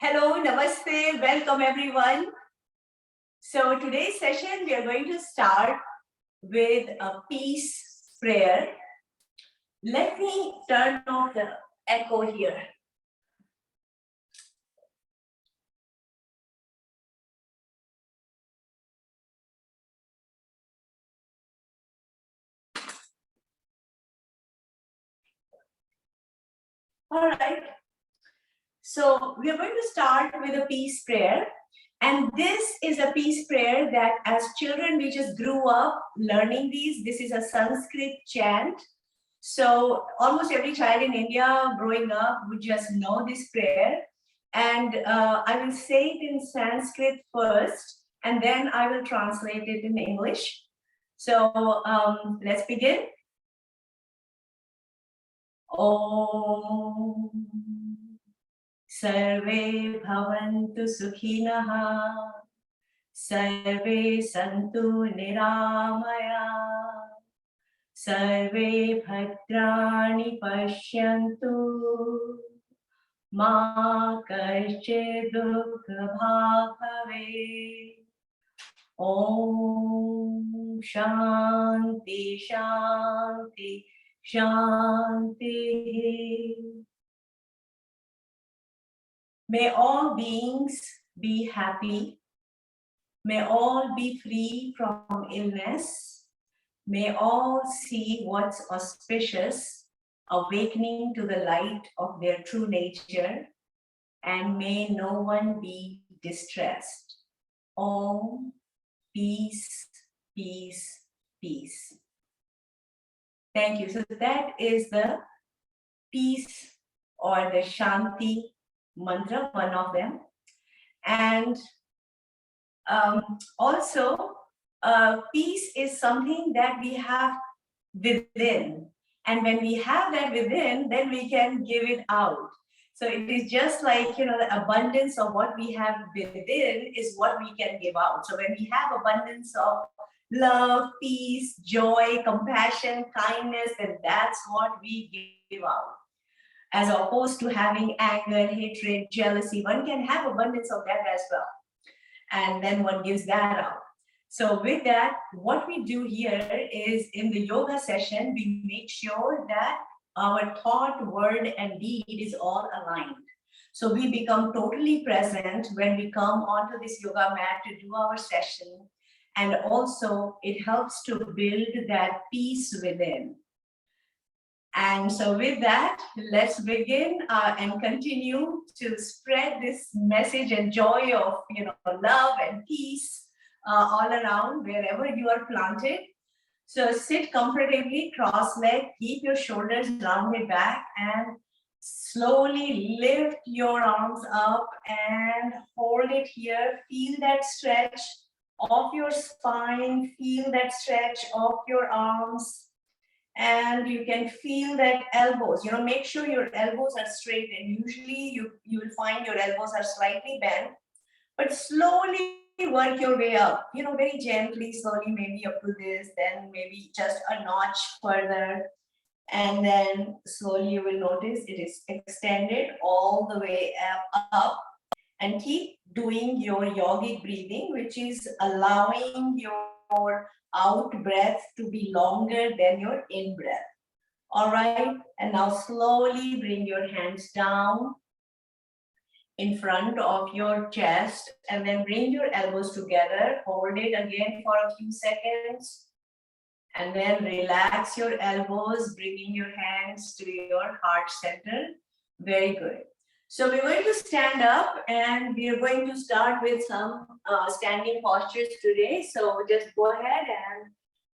Hello, namaste, welcome everyone. So today's session, we are going to start with a peace prayer. Let me turn off the echo here. All right. So we are going to start with a peace prayer. And this is a peace prayer that as children, we just grew up learning these. This is a Sanskrit chant. So almost every child in India growing up would just know this prayer. And I will say it in Sanskrit first, and then I will translate it in English. So let's begin. Om Sarve Bhavantu Sukhinah Sarve Santu Niramaya Sarve Bhadrani Pashyantu Ma Karche Dukha Bhave Om Shanti Shanti Shanti. May all beings be happy. May all be free from illness. May all see what's auspicious, awakening to the light of their true nature, and may no one be distressed. Om, peace, peace, peace. Thank you. So that is the peace or the Shanti mantra, one of them. And also, peace is something that we have within. And when we have that within, then we can give it out. So it is just like, the abundance of what we have within is what we can give out. So when we have abundance of love, peace, joy, compassion, kindness, then that's what we give out. As opposed to having anger, hatred, jealousy, one can have abundance of that as well. And then one gives that out. So with that, what we do here is in the yoga session, we make sure that our thought, word, and deed is all aligned. So we become totally present when we come onto this yoga mat to do our session. And also it helps to build that peace within. And so with that, let's begin and continue to spread this message and joy of love and peace all around wherever you are planted. So sit comfortably, cross-legged, keep your shoulders rounded back, and slowly lift your arms up and hold it here. Feel that stretch of your spine, feel that stretch of your arms. And you can feel that elbows, make sure your elbows are straight, and usually you will find your elbows are slightly bent, but slowly work your way up, very gently, slowly, maybe up to this, then maybe just a notch further. And then slowly you will notice it is extended all the way up. And keep doing your yogic breathing, which is allowing your out breath to be longer than your in breath. All right. And now slowly bring your hands down in front of your chest, and then bring your elbows together. Hold it again for a few seconds. And then relax your elbows, bringing your hands to your heart center. Very good. So we're going to stand up, and we're going to start with some standing postures today. So just go ahead and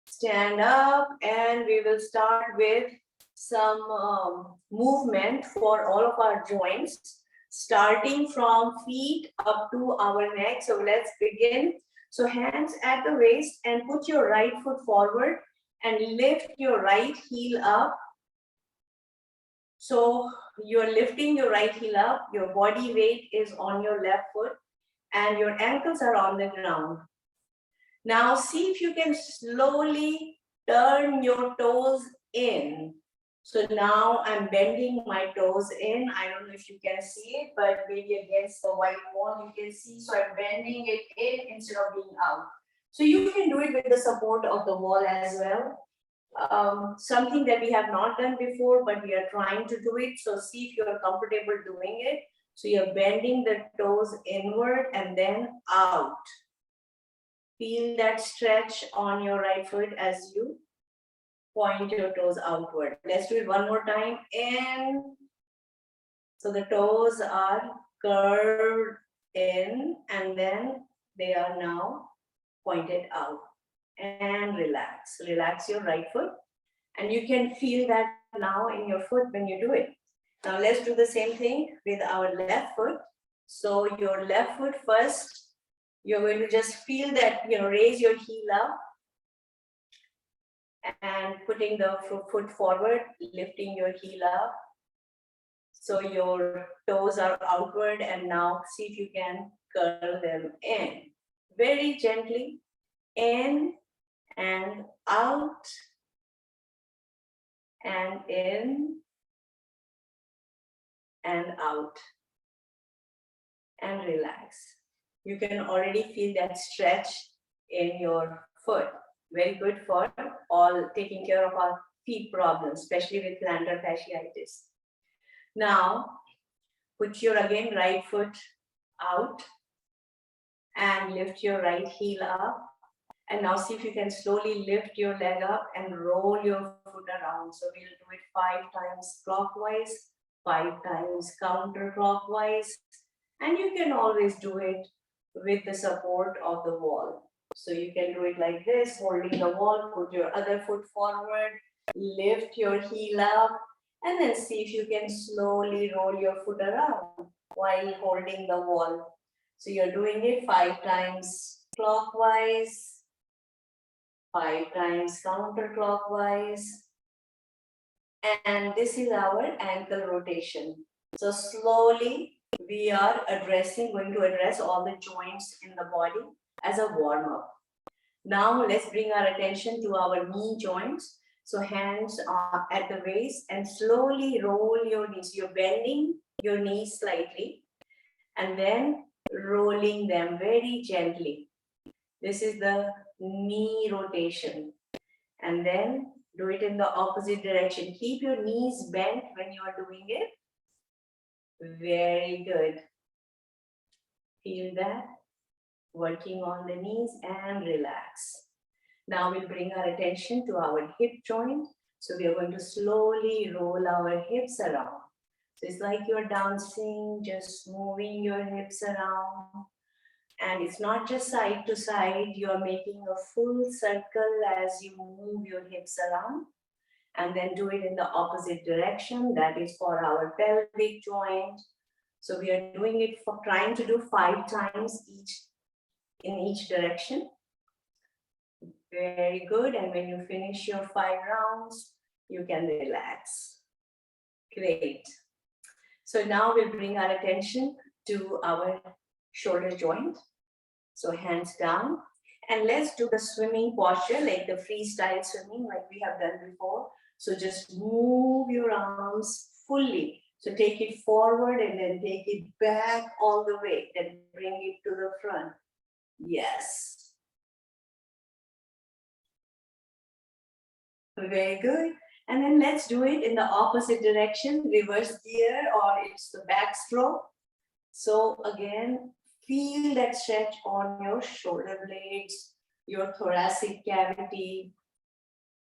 stand up, and we will start with some movement for all of our joints, starting from feet up to our neck. So let's begin. So hands at the waist, and put your right foot forward and lift your right heel up. So you're lifting your right heel up, your body weight is on your left foot, and your ankles are on the ground. Now see if you can slowly turn your toes in. So now I'm bending my toes in. I don't know if you can see it, but maybe against the white wall you can see. So I'm bending it in instead of being out. So you can do it with the support of the wall as well. Something that we have not done before, but we are trying to do it. So see if you're comfortable doing it. So you're bending the toes inward and then out. Feel that stretch on your right foot as you point your toes outward. Let's do it one more time. In. So the toes are curved in and then they are now pointed out. And relax. Relax your right foot. And you can feel that now in your foot when you do it. Now let's do the same thing with our left foot. So your left foot first, you're going to just feel that, raise your heel up and putting the foot forward, lifting your heel up. So your toes are outward and now see if you can curl them in. Very gently, in and out and in and out and relax. You can already feel that stretch in your foot. Very good for all taking care of our feet problems, especially with plantar fasciitis. Now, put your again right foot out and lift your right heel up. And now see if you can slowly lift your leg up and roll your foot around. So we'll do it 5 times clockwise, 5 times counterclockwise. And you can always do it with the support of the wall. So you can do it like this, holding the wall, put your other foot forward, lift your heel up, and then see if you can slowly roll your foot around while holding the wall. So you're doing it 5 times clockwise, 5 times counterclockwise. And this is our ankle rotation. So slowly we are going to address all the joints in the body as a warm-up. Now let's bring our attention to our knee joints. So hands are at the waist and slowly roll your knees. You're bending your knees slightly and then rolling them very gently. This is the knee rotation. And then do it in the opposite direction. Keep your knees bent when you are doing it. Very good. Feel that. Working on the knees and relax. Now we'll bring our attention to our hip joint. So we are going to slowly roll our hips around. So it's like you're dancing, just moving your hips around. And it's not just side to side, you are making a full circle as you move your hips around. And then do it in the opposite direction. That is for our pelvic joint. So we are doing it for trying to do 5 times in each direction. Very good. And when you finish your 5 rounds, you can relax. Great. So now we'll bring our attention to our shoulder joint. So hands down. And let's do the swimming posture, like the freestyle swimming, like we have done before. So just move your arms fully. So take it forward and then take it back all the way. Then bring it to the front. Yes. Very good. And then let's do it in the opposite direction, reverse gear, or it's the backstroke. So again, feel that stretch on your shoulder blades, your thoracic cavity,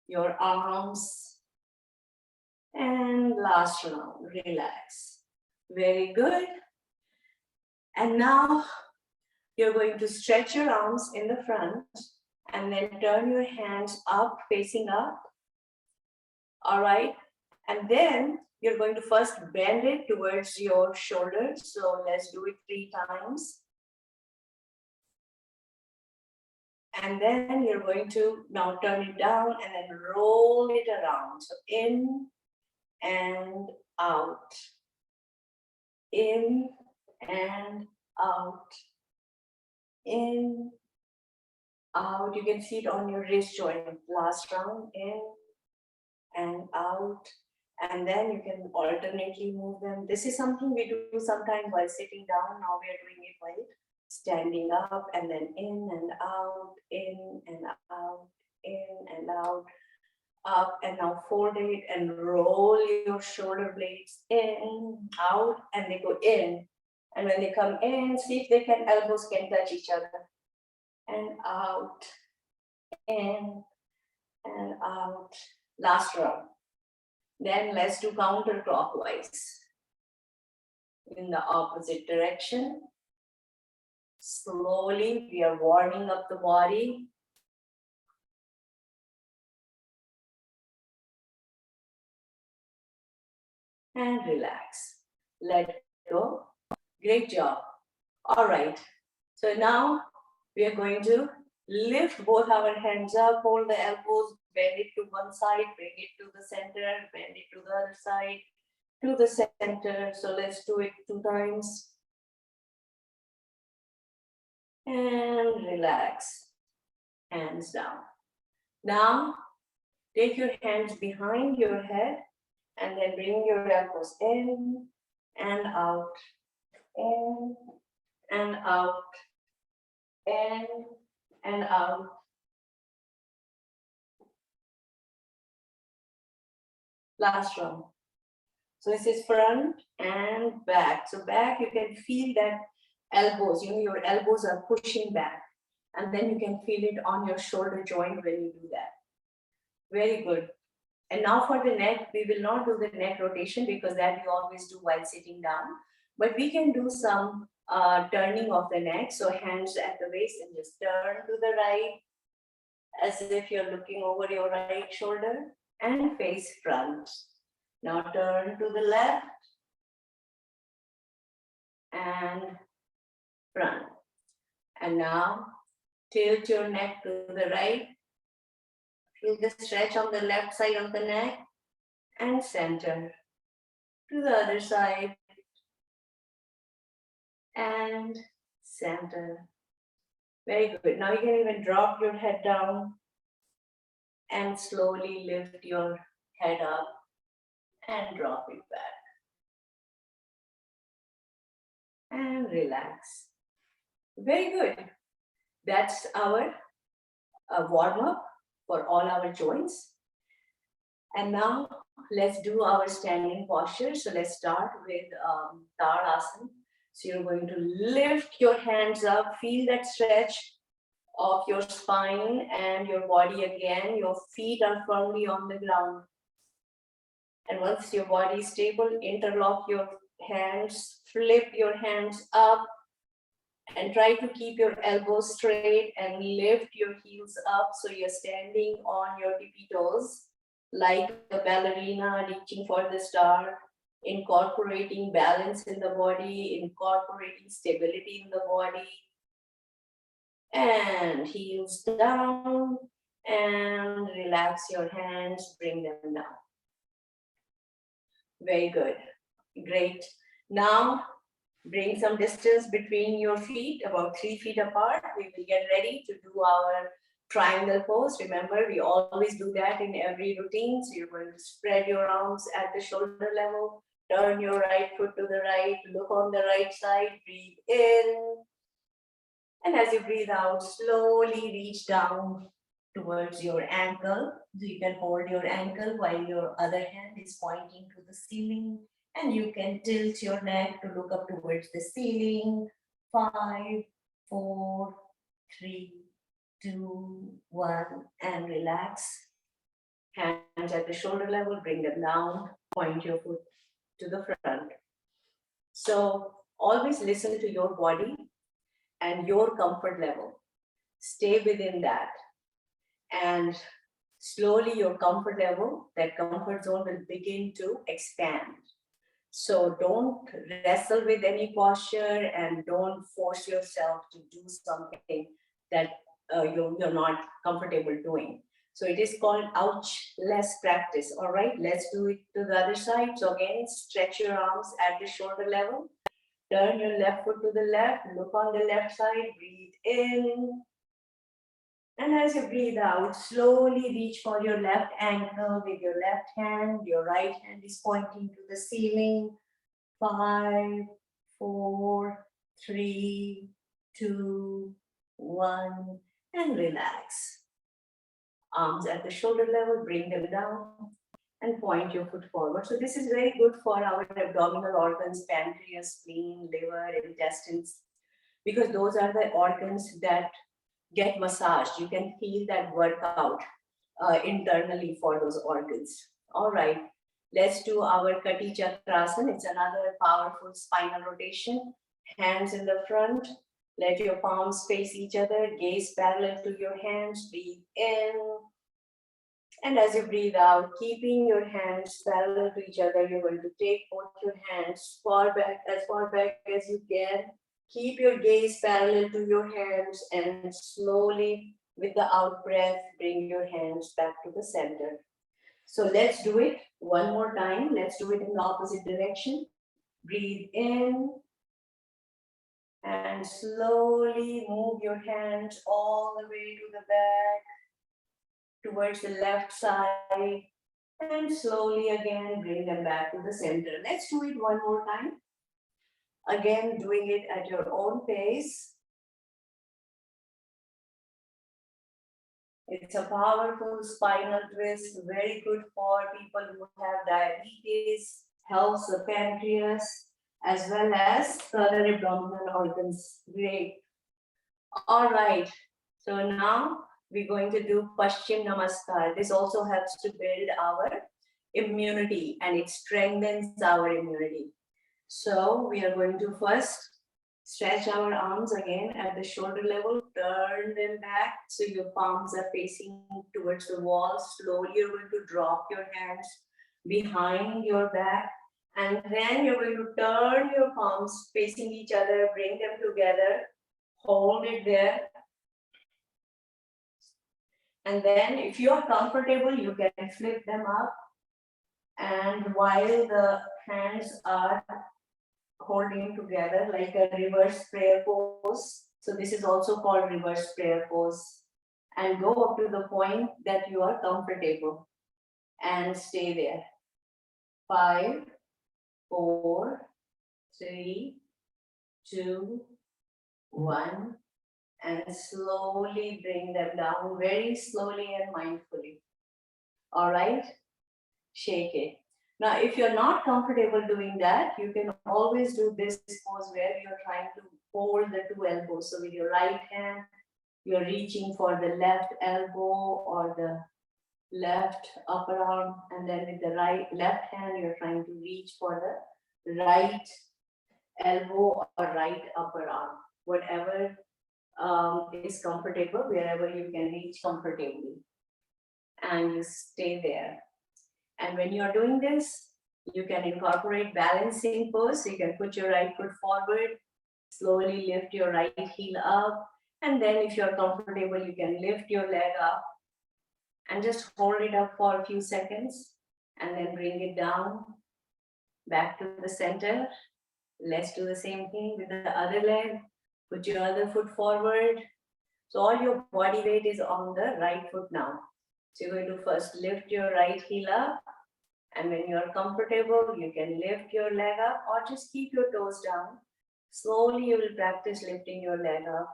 your arms. And last round, relax. Very good. And now you're going to stretch your arms in the front and then turn your hands up, facing up. All right. And then you're going to first bend it towards your shoulders. So let's do it 3 times. And then you're going to now turn it down and then roll it around. So in and out. In and out. In, out. You can see it on your wrist joint. Last round, in and out. And then you can alternately move them. This is something we do sometimes while sitting down. Now we are doing it while standing up, and then in and out, in and out, in and out, up, and now fold it and roll your shoulder blades in, out, and they go in. And when they come in, see if they can, elbows can touch each other. And out, in, and out. Last round. Then let's do counterclockwise in the opposite direction. Slowly, we are warming up the body. And relax. Let go. Great job. All right. So now we are going to lift both our hands up, hold the elbows, bend it to one side, bring it to the center, bend it to the other side, to the center. So let's do it 2 times. And relax. Hands down. Now, take your hands behind your head and then bring your elbows in and out, in and out, in and out. Last round. So this is front and back. So back, you can feel that elbows, your elbows are pushing back. And then you can feel it on your shoulder joint when you do that. Very good. And now for the neck, we will not do the neck rotation because that we always do while sitting down. But we can do some turning of the neck. So hands at the waist and just turn to the right as if you're looking over your right shoulder and face front. Now turn to the left and front. And now tilt your neck to the right. Feel the stretch on the left side of the neck and center. To the other side and center. Very good. Now you can even drop your head down and slowly lift your head up and drop it back. And relax. Very good. That's our warm-up for all our joints. And now let's do our standing posture. So let's start with Tadasana. So you're going to lift your hands up, feel that stretch of your spine and your body again. Your feet are firmly on the ground. And once your body is stable, interlock your hands, flip your hands up, and try to keep your elbows straight and lift your heels up so you're standing on your tippy toes like a ballerina reaching for the star, incorporating balance in the body, incorporating stability in the body. And heels down and relax your hands, bring them down. Very good. Great. Now bring some distance between your feet, about 3 feet apart. We will get ready to do our triangle pose. Remember, we always do that in every routine. So you're going to spread your arms at the shoulder level, turn your right foot to the right, look on the right side, breathe in. And as you breathe out, slowly reach down towards your ankle. So you can hold your ankle while your other hand is pointing to the ceiling. And you can tilt your neck to look up towards the ceiling. 5, 4, 3, 2, 1, and relax. Hands at the shoulder level, bring them down, point your foot to the front. So always listen to your body and your comfort level. Stay within that. And slowly your comfort level, that comfort zone will begin to expand. So don't wrestle with any posture and don't force yourself to do something that you're not comfortable doing. So it is called ouch-less practice. All right, let's do it to the other side. So again, stretch your arms at the shoulder level. Turn your left foot to the left. Look on the left side. Breathe in. And as you breathe out, slowly reach for your left ankle with your left hand. Your right hand is pointing to the ceiling. 5, 4, 3, 2, 1, and relax. Arms at the shoulder level, bring them down and point your foot forward. So this is very good for our abdominal organs, pancreas, spleen, liver, intestines, because those are the organs that get massaged. You can feel that workout internally for those organs. All right, let's do our Kati Chakrasana. It's another powerful spinal rotation. Hands in the front. Let your palms face each other. Gaze parallel to your hands. Breathe in. And as you breathe out, keeping your hands parallel to each other, you're going to take both your hands far back as you can. Keep your gaze parallel to your hands and slowly, with the out breath, bring your hands back to the center. So let's do it one more time. Let's do it in the opposite direction. Breathe in and slowly move your hands all the way to the back, towards the left side, and slowly again bring them back to the center. Let's do it one more time. Again, doing it at your own pace. It's a powerful spinal twist, very good for people who have diabetes, helps the pancreas, as well as the other abdominal organs. Great. All right. So now we're going to do Paschim Namaskar. This also helps to build our immunity and it strengthens our immunity. So we are going to first stretch our arms again at the shoulder level, turn them back so your palms are facing towards the wall. Slowly you're going to drop your hands behind your back, and then you're going to turn your palms facing each other, bring them together, hold it there. And then if you are comfortable, you can flip them up. And while the hands are holding together like a reverse prayer pose. So this is also called reverse prayer pose. And go up to the point that you are comfortable and stay there. 5, 4, 3, 2, 1. And slowly bring them down, very slowly and mindfully. All right? Shake it. Now, if you're not comfortable doing that, you can always do this pose where you're trying to hold the two elbows. So with your right hand, you're reaching for the left elbow or the left upper arm, and then with the left hand, you're trying to reach for the right elbow or right upper arm, whatever is comfortable, wherever you can reach comfortably. And you stay there. And when you are doing this, you can incorporate balancing pose. So you can put your right foot forward, slowly lift your right heel up. And then if you're comfortable, you can lift your leg up and just hold it up for a few seconds and then bring it down back to the center. Let's do the same thing with the other leg. Put your other foot forward. So all your body weight is on the right foot now. So you're going to first lift your right heel up, and when you're comfortable, you can lift your leg up or just keep your toes down. Slowly you will practice lifting your leg up,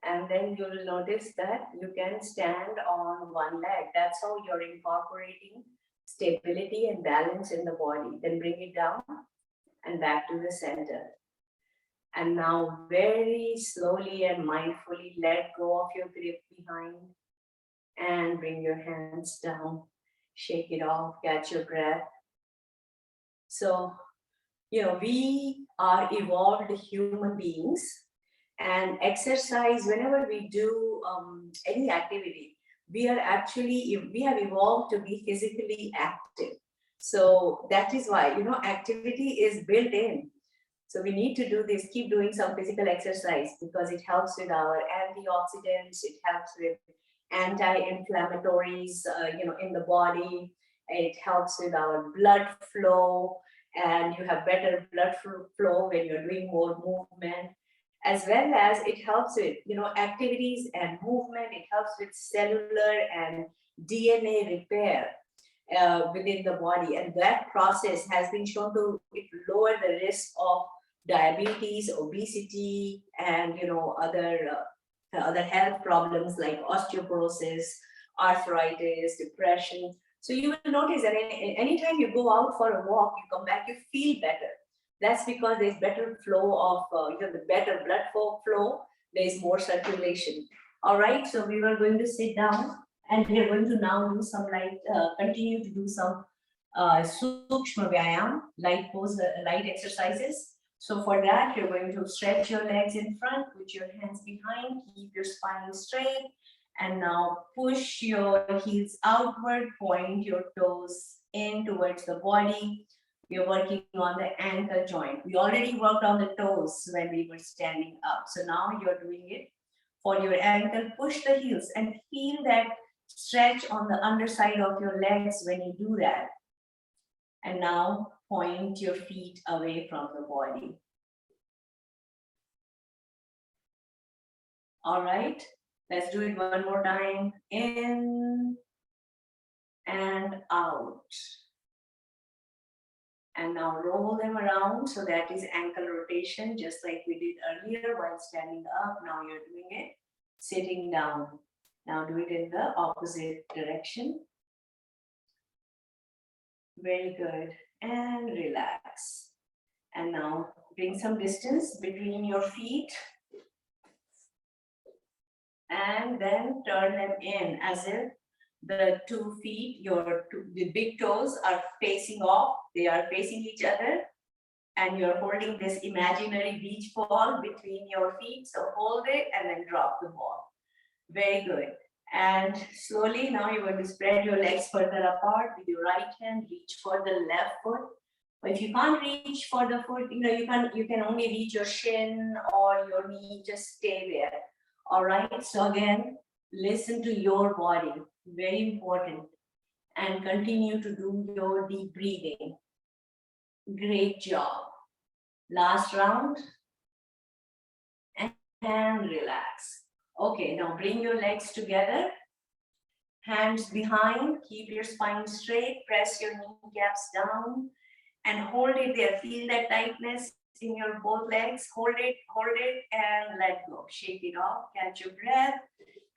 and then you will notice that you can stand on one leg. That's how you're incorporating stability and balance in the body. Then bring it down and back to the center. And now very slowly and mindfully let go of your grip behind and bring your hands down. Shake it off, catch your breath. So, we are evolved human beings, and exercise, whenever we do any activity, we have evolved to be physically active. So that is why, activity is built in. So we need to do this, keep doing some physical exercise because it helps with our antioxidants, it helps with anti-inflammatories, in the body. It helps with our blood flow, and you have better blood flow when you're doing more movement. as well as it helps with, activities and movement. It helps with cellular and DNA repair within the body, and that process has been shown to lower the risk of diabetes, obesity, and other health problems like osteoporosis, arthritis, depression. So you will notice that anytime you go out for a walk, you come back, you feel better. That's because there's better flow of, the better blood flow, there's more circulation. All right, so we were going to sit down and we are going to now do some continue to do some sukshma vyayam, light exercises. So for that, you're going to stretch your legs in front, put your hands behind, keep your spine straight, and now push your heels outward, point your toes in towards the body. We're working on the ankle joint. We already worked on the toes when we were standing up. So now you're doing it for your ankle. Push the heels and feel that stretch on the underside of your legs when you do that. And now point your feet away from the body. All right, let's do it one more time. In and out. And now roll them around. So that is ankle rotation, just like we did earlier while standing up. Now you're doing it sitting down. Now do it in the opposite direction. Very good. And relax. And now bring some distance between your feet. And then turn them in as if the 2 feet, the big toes are facing off. They are facing each other. And you're holding this imaginary beach ball between your feet. So hold it and then drop the ball. Very good. And slowly now you're going to spread your legs further apart with your right hand, reach for the left foot. But if you can't reach for the foot, you can only reach your shin or your knee, just stay there. All right, so again, listen to your body, very important. And continue to do your deep breathing. Great job. Last round. And relax. Okay, now bring your legs together. Hands behind, keep your spine straight, press your kneecaps down and hold it there. Feel that tightness in your both legs. Hold it, and let go. Shake it off, catch your breath.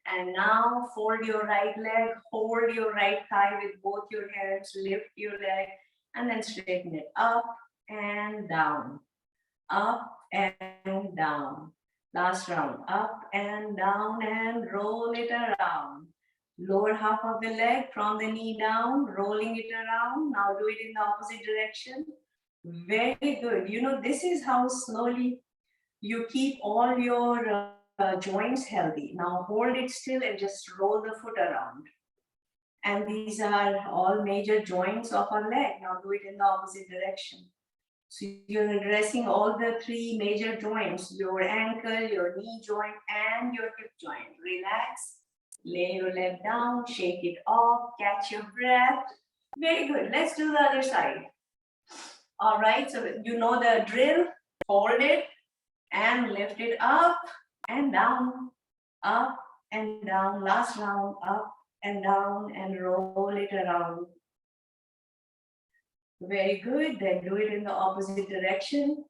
And now fold your right leg, hold your right thigh with both your hands, lift your leg, and then straighten it up and down, up and down. Last round, up and down, and roll it around. Lower half of the leg from the knee down, rolling it around. Now do it in the opposite direction. Very good. This is how slowly you keep all your joints healthy. Now hold it still and just roll the foot around. And these are all major joints of our leg. Now do it in the opposite direction. So you're addressing all the 3 major joints, your ankle, your knee joint, and your hip joint. Relax, lay your leg down, shake it off, catch your breath. Very good. Let's do the other side. All right, so you know the drill. Hold it and lift it up and down, up and down. Last round, up and down, and roll it around. Very good. Then do it in the opposite direction.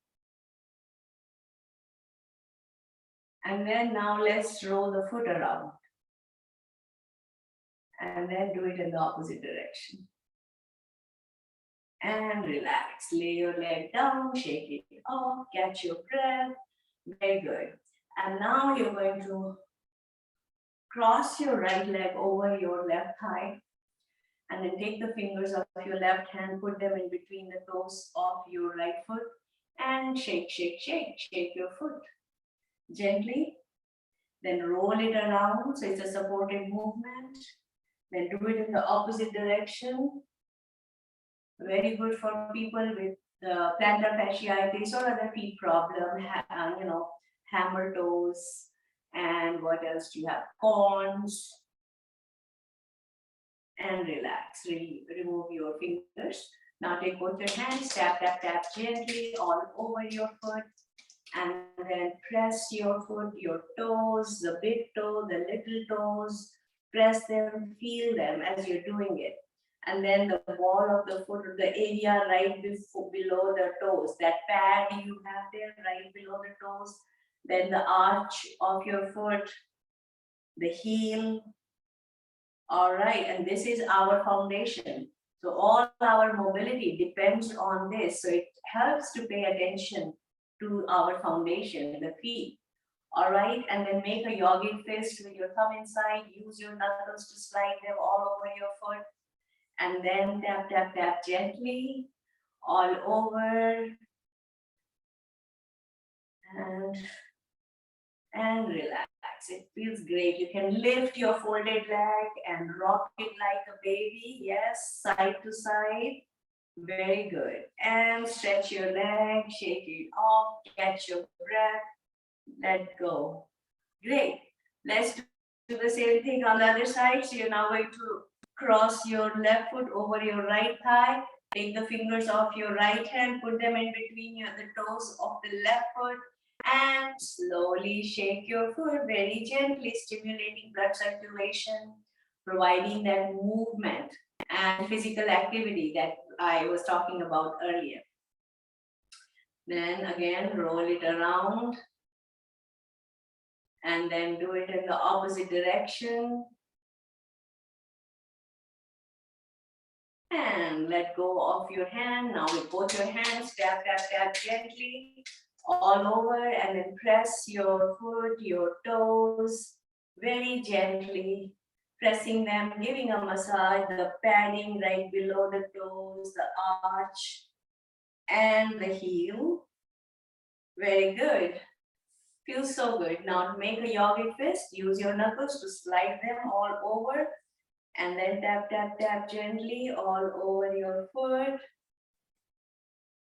And then now let's roll the foot around. And then do it in the opposite direction. And relax. Lay your leg down, shake it off, catch your breath. Very good. And now you're going to cross your right leg over your left thigh. And then take the fingers of your left hand, put them in between the toes of your right foot, and shake, shake, shake. Shake your foot gently. Then roll it around, so it's a supported movement. Then do it in the opposite direction. Very good for people with the plantar fasciitis or other feet problem, hammer toes, and what else do you have? Corns. And relax. Remove your fingers. Now take both your hands, tap, tap, tap gently all over your foot. And then press your foot, your toes, the big toe, the little toes, press them, feel them as you're doing it. And then the ball of the foot, the area right below the toes, that pad you have there right below the toes, then the arch of your foot, the heel. All right, and this is our foundation. So all our mobility depends on this. So it helps to pay attention to our foundation, the feet. All right, and then make a yogic fist with your thumb inside. Use your knuckles to slide them all over your foot. And then tap, tap, tap gently all over. And relax. It feels great. You can lift your folded leg and rock it like a baby. Yes, side to side. Very good. And stretch your leg, shake it off, catch your breath, let go. Great. Let's do the same thing on the other side. So you're now going to cross your left foot over your right thigh. Take the fingers of your right hand, put them in between the toes of the left foot, and slowly shake your foot very gently, stimulating blood circulation, providing that movement and physical activity that I was talking about earlier. Then again, roll it around and then do it in the opposite direction. And let go of your hand. Now with both your hands, tap, tap, tap gently all over, and then press your foot, your toes very gently, pressing them, giving a massage, the padding right below the toes, the arch, and the heel. Very good. Feels so good. Now make a yogic fist. Use your knuckles to slide them all over. And then tap, tap, tap gently all over your foot.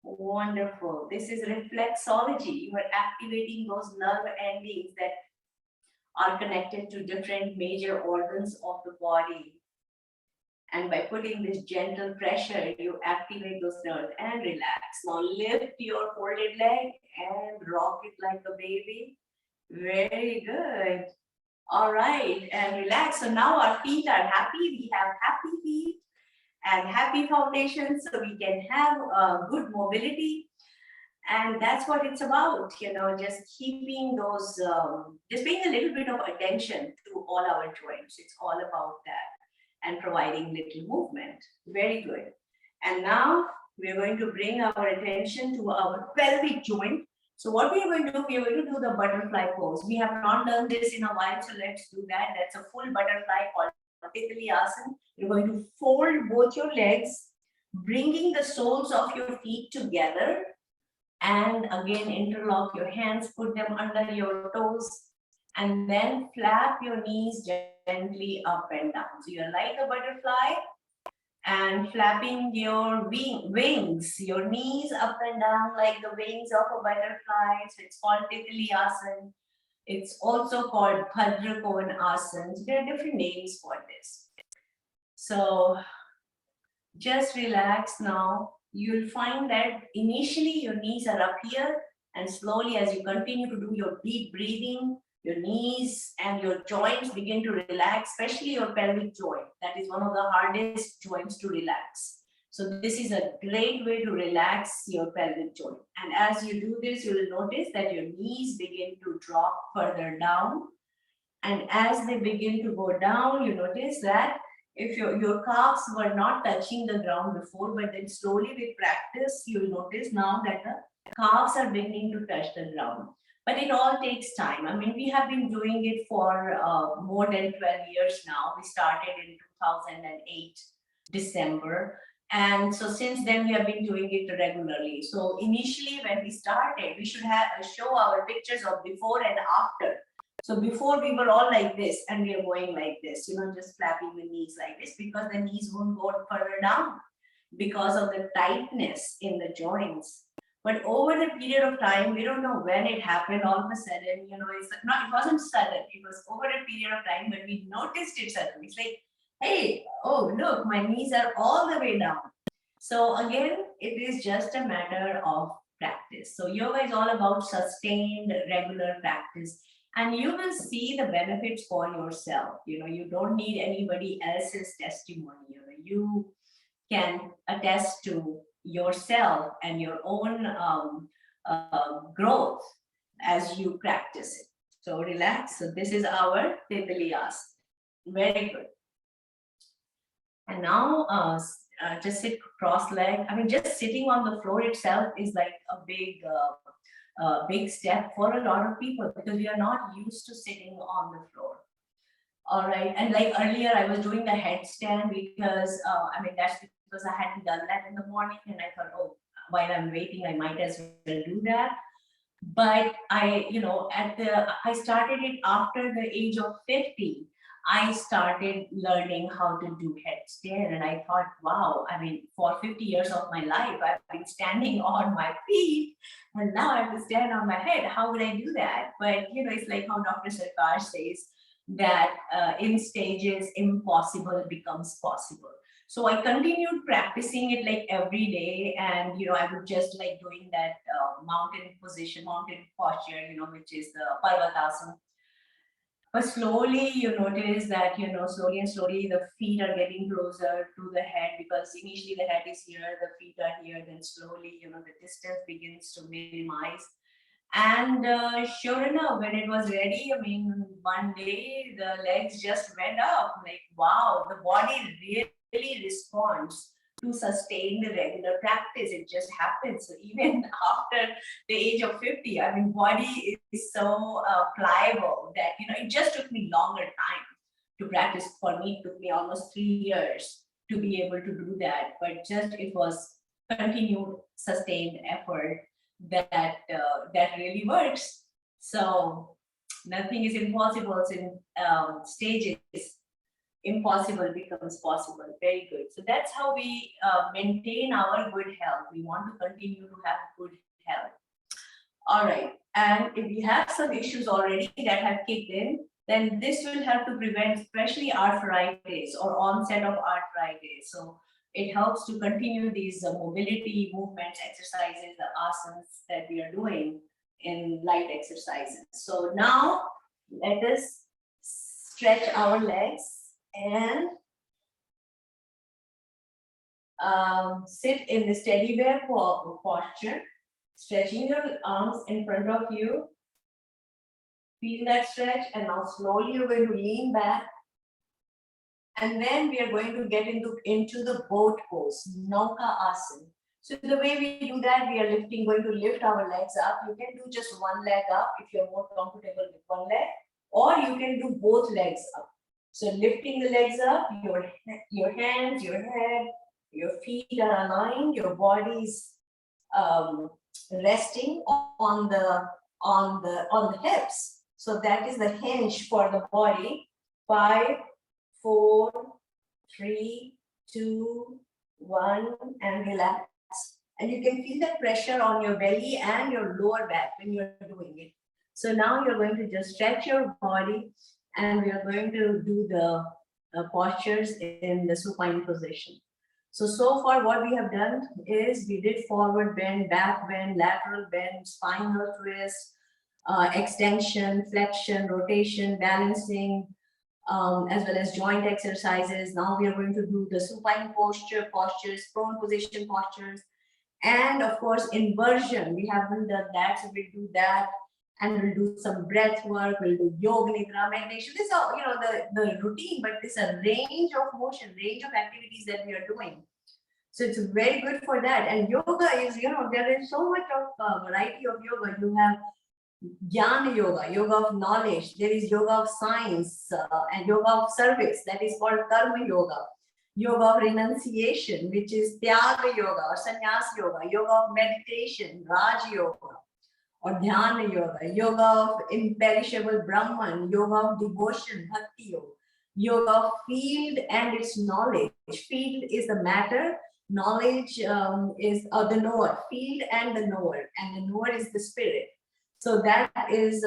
Wonderful. This is reflexology. You are activating those nerve endings that are connected to different major organs of the body. And by putting this gentle pressure, you activate those nerves and relax. Now lift your folded leg and rock it like a baby. Very good. All right, and relax. So now our feet are happy. We have happy feet and happy foundation, so we can have good mobility. And that's what it's about, just keeping those, just paying a little bit of attention to all our joints. It's all about that and providing little movement. Very good. And now we're going to bring our attention to our pelvic joint. So what we are going to do, we are going to do the butterfly pose. We have not done this in a while, so let's do that. That's a full butterfly called Titli Asana. You're going to fold both your legs, bringing the soles of your feet together, and again interlock your hands, put them under your toes, and then flap your knees gently up and down. So you're like a butterfly and flapping your wings, your knees up and down like the wings of a butterfly. So it's called Titli Asana. It's also called Bhadrakovan Asana. There are different names for this. So just relax now. You'll find that initially your knees are up here, and slowly as you continue to do your deep breathing, your knees and your joints begin to relax, especially your pelvic joint. That is one of the hardest joints to relax. So this is a great way to relax your pelvic joint. And as you do this, you will notice that your knees begin to drop further down. And as they begin to go down, you notice that if your calves were not touching the ground before, but then slowly with practice, you will notice now that the calves are beginning to touch the ground. But it all takes time. I mean, we have been doing it for more than 12 years now. We started in 2008, December. And so since then, we have been doing it regularly. So initially, when we started, we should have show our pictures of before and after. So before we were all like this, and we are going like this, just flapping the knees like this, because the knees won't go further down because of the tightness in the joints. But over the period of time, we don't know when it happened. All of a sudden, it wasn't sudden. It was over a period of time when we noticed it suddenly. It's like, hey, oh, look, my knees are all the way down. So again, it is just a matter of practice. So yoga is all about sustained regular practice, and you will see the benefits for yourself. You don't need anybody else's testimony. You can attest to yourself and your own growth as you practice it. So relax. So this is our Tindaliyas. Very good. And now just sit cross-legged. I mean, just sitting on the floor itself is like a big step for a lot of people, because we are not used to sitting on the floor. All right. And like earlier, I was doing the headstand because, I mean, that's because I hadn't done that in the morning. And I thought, oh, while I'm waiting, I might as well do that. But I started it after the age of 50. I started learning how to do headstand, and I thought, wow, I mean, for 50 years of my life, I've been standing on my feet, and now I have to stand on my head. How would I do that? But it's like how Dr. Sarkar says that in stages, impossible becomes possible. So I continued practicing it like every day, and I would just like doing that mountain position, mountain posture, which is the Parvatasana. But slowly you notice that, slowly and slowly the feet are getting closer to the head, because initially the head is here, the feet are here, then slowly, the distance begins to minimize. And sure enough, when it was ready, I mean, one day the legs just went up. Like, wow, the body really responds to sustain the regular practice. It just happens. So even after the age of 50, I mean, body is so pliable that, it just took me longer time to practice. For me, it took me almost 3 years to be able to do that. But just it was continued, sustained effort that really works. So nothing is impossible. So in stages, impossible becomes possible. Very good. So that's how we maintain our good health. We want to continue to have good health. All right. And if we have some issues already that have kicked in, then this will help to prevent especially arthritis or onset of arthritis. So it helps to continue these mobility movements, exercises, the asanas that we are doing in light exercises. So now let us stretch our legs and sit in the steady bear posture, stretching your arms in front of you. Feel that stretch, and now slowly you're going to lean back. And then we are going to get into the boat pose, Nauka Asana. So the way we do that, we are going to lift our legs up. You can do just one leg up if you're more comfortable with one leg, or you can do both legs up. So lifting the legs up, your hands, your head, your feet are aligned, your body's resting on the hips. So that is the hinge for the body. 5, 4, 3, 2, 1, and relax. And you can feel the pressure on your belly and your lower back when you're doing it. So now you're going to just stretch your body, and we are going to do the postures in the supine position. So far what we have done is we did forward bend, back bend, lateral bend, spinal twist, extension, flexion, rotation, balancing, as well as joint exercises. Now we are going to do the supine postures, prone position postures, and of course inversion. We haven't done that, so we'll do that, and we'll do some breath work. We'll do yoga nidra meditation. This is all, the routine, but this is a range of motion, range of activities that we are doing. So it's very good for that. And yoga is, there is so much of variety of yoga. You have Jnana yoga, yoga of knowledge. There is yoga of science and yoga of service, that is called karma yoga. Yoga of renunciation, which is Tyaga yoga or sannyas yoga. Yoga of meditation, Raj yoga or Dhyana yoga. Yoga of imperishable Brahman, yoga of devotion, Bhakti yoga. Yoga of field and its knowledge. Field is the matter, knowledge is the knower. Field and the knower is the spirit. So that is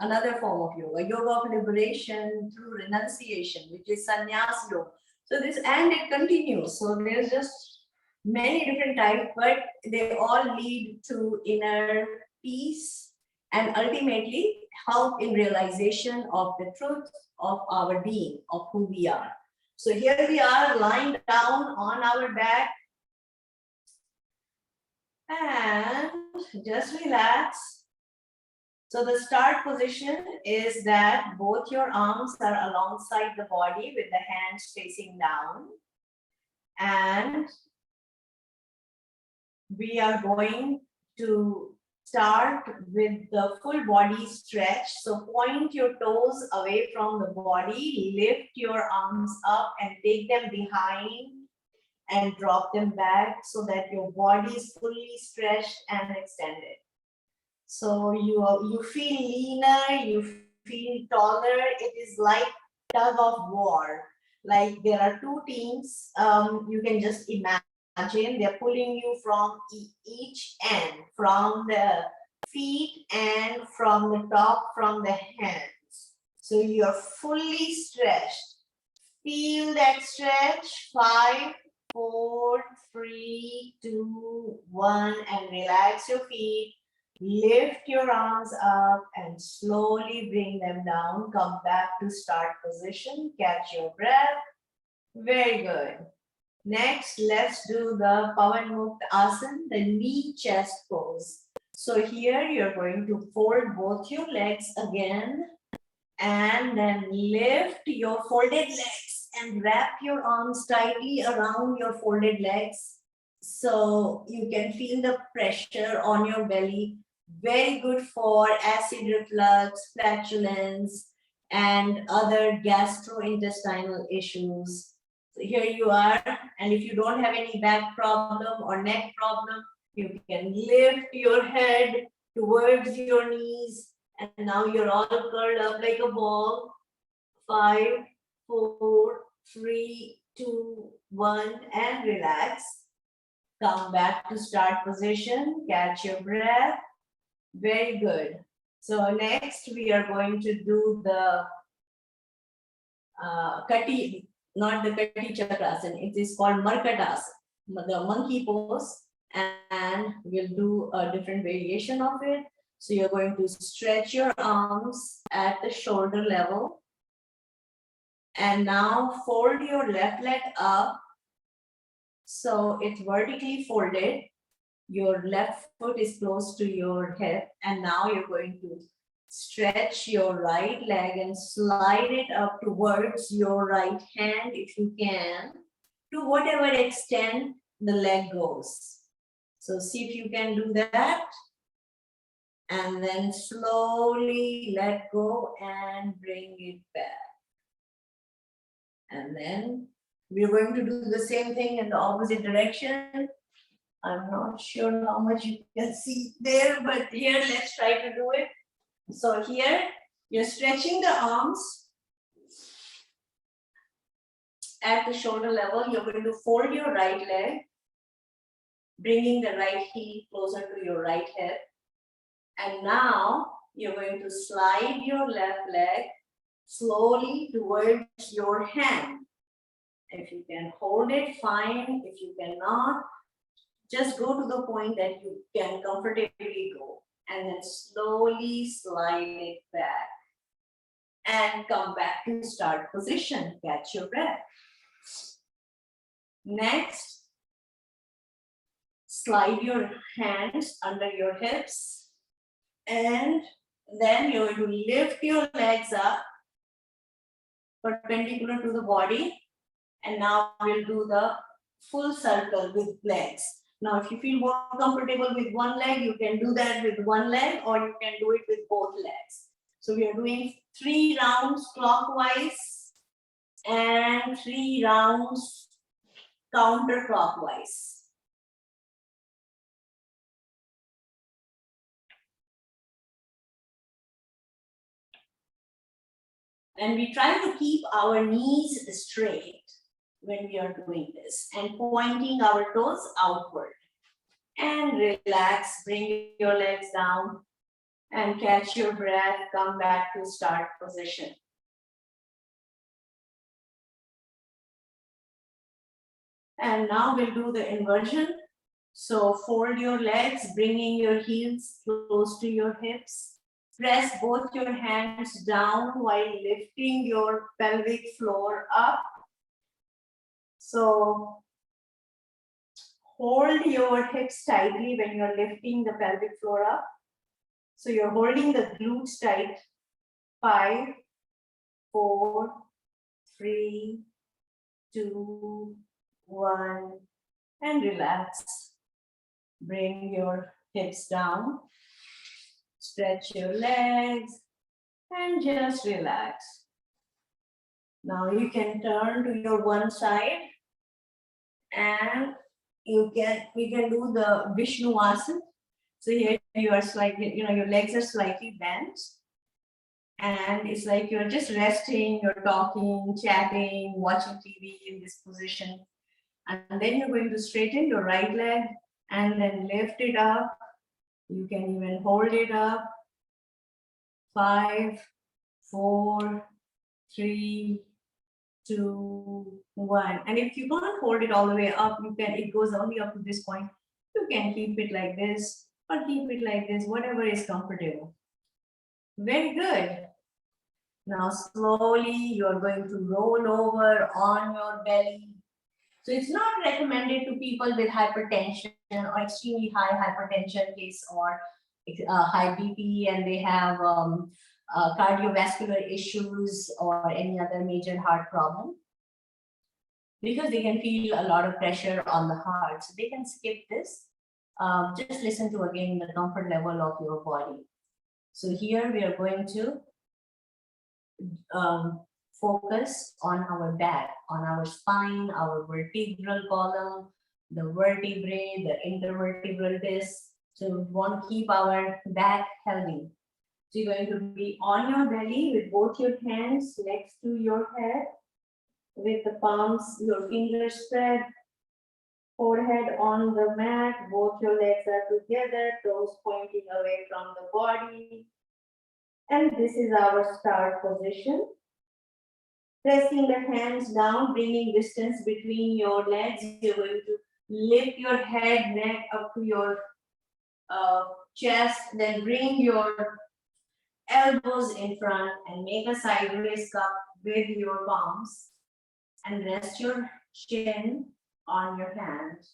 another form of yoga. Yoga of liberation through renunciation, which is sannyas yoga. So this, and it continues. So there's just many different types, but they all lead to inner peace and ultimately help in realization of the truth of our being, of who we are. So here we are lying down on our back and just relax. So the start position is that both your arms are alongside the body with the hands facing down. And we are going to start with the full body stretch. So point your toes away from the body, lift your arms up and take them behind and drop them back so that your body is fully stretched and extended. So you feel leaner, you feel taller. It is like tug of war. Like there are two teams. You can just imagine they're pulling you from each end, from the feet and from the top, from the hands. So you're fully stretched. Feel that stretch. 5, 4, 3, 2, 1, and relax your feet. Lift your arms up and slowly bring them down. Come back to start position. Catch your breath. Very good. Next, let's do the Pavan Mukta Asana, the knee chest pose. So here you're going to fold both your legs again and then lift your folded legs and wrap your arms tightly around your folded legs so you can feel the pressure on your belly. Very good for acid reflux, flatulence, and other gastrointestinal issues. So here you are, and if you don't have any back problem or neck problem, you can lift your head towards your knees, and now you're all curled up like a ball. 5, 4, 3, 2, 1, and relax. Come back to start position, catch your breath. Very good. So next we are going to do the Kati, not the Kati Chakrasana. It is called Markatasana, the monkey pose, and we'll do a different variation of it. So you're going to stretch your arms at the shoulder level. And now fold your left leg up. So it's vertically folded. Your left foot is close to your hip. And now you're going to stretch your right leg and slide it up towards your right hand if you can, to whatever extent the leg goes. So see if you can do that. And then slowly let go and bring it back. And then we're going to do the same thing in the opposite direction. I'm not sure how much you can see there, but here, let's try to do it. So here, you're stretching the arms at the shoulder level. You're going to fold your right leg, bringing the right heel closer to your right hip. And now you're going to slide your left leg slowly towards your hand. If you can hold it, fine. If you cannot, just go to the point that you can comfortably go. And then slowly slide it back. And come back to start position. Catch your breath. Next, slide your hands under your hips. And then you're going to lift your legs up perpendicular to the body. And now we'll do the full circle with legs. Now, if you feel more comfortable with one leg, you can do that with one leg, or you can do it with both legs. So we are doing 3 rounds clockwise and 3 rounds counterclockwise. And we try to keep our knees straight when we are doing this and pointing our toes outward. And relax, bring your legs down and catch your breath, come back to start position. And now we'll do the inversion. So fold your legs, bringing your heels close to your hips. Press both your hands down while lifting your pelvic floor up. So hold your hips tightly when you're lifting the pelvic floor up. So you're holding the glutes tight. 5, 4, 3, 2, 1, and relax. Bring your hips down. Stretch your legs and just relax. Now you can turn to your one side and we can do the Vishnuvasana. So here you are slightly, your legs are slightly bent. And it's like you're just resting, you're talking, chatting, watching TV in this position. And then you're going to straighten your right leg and then lift it up. You can even hold it up. 5, 4, 3, 2, 1. And if you can't hold it all the way up, it goes only up to this point. You can keep it like this or keep it like this, whatever is comfortable. Very good. Now slowly you're going to roll over on your belly. So it's not recommended to people with hypertension or extremely high hypertension case or high BP and they have cardiovascular issues or any other major heart problem, because they can feel a lot of pressure on the heart. So they can skip this. Just listen to again the comfort level of your body. So here we are going to focus on our back, on our spine, our vertebral column, the vertebrae, the intervertebral disc. So we want to keep our back healthy. So you're going to be on your belly with both your hands next to your head, with the palms, your fingers spread, forehead on the mat, both your legs are together, toes pointing away from the body. And this is our start position. Pressing the hands down, bringing distance between your legs. You're going to lift your head, neck up to your chest, then bring your elbows in front and make a sideways cup with your palms and rest your chin on your hands.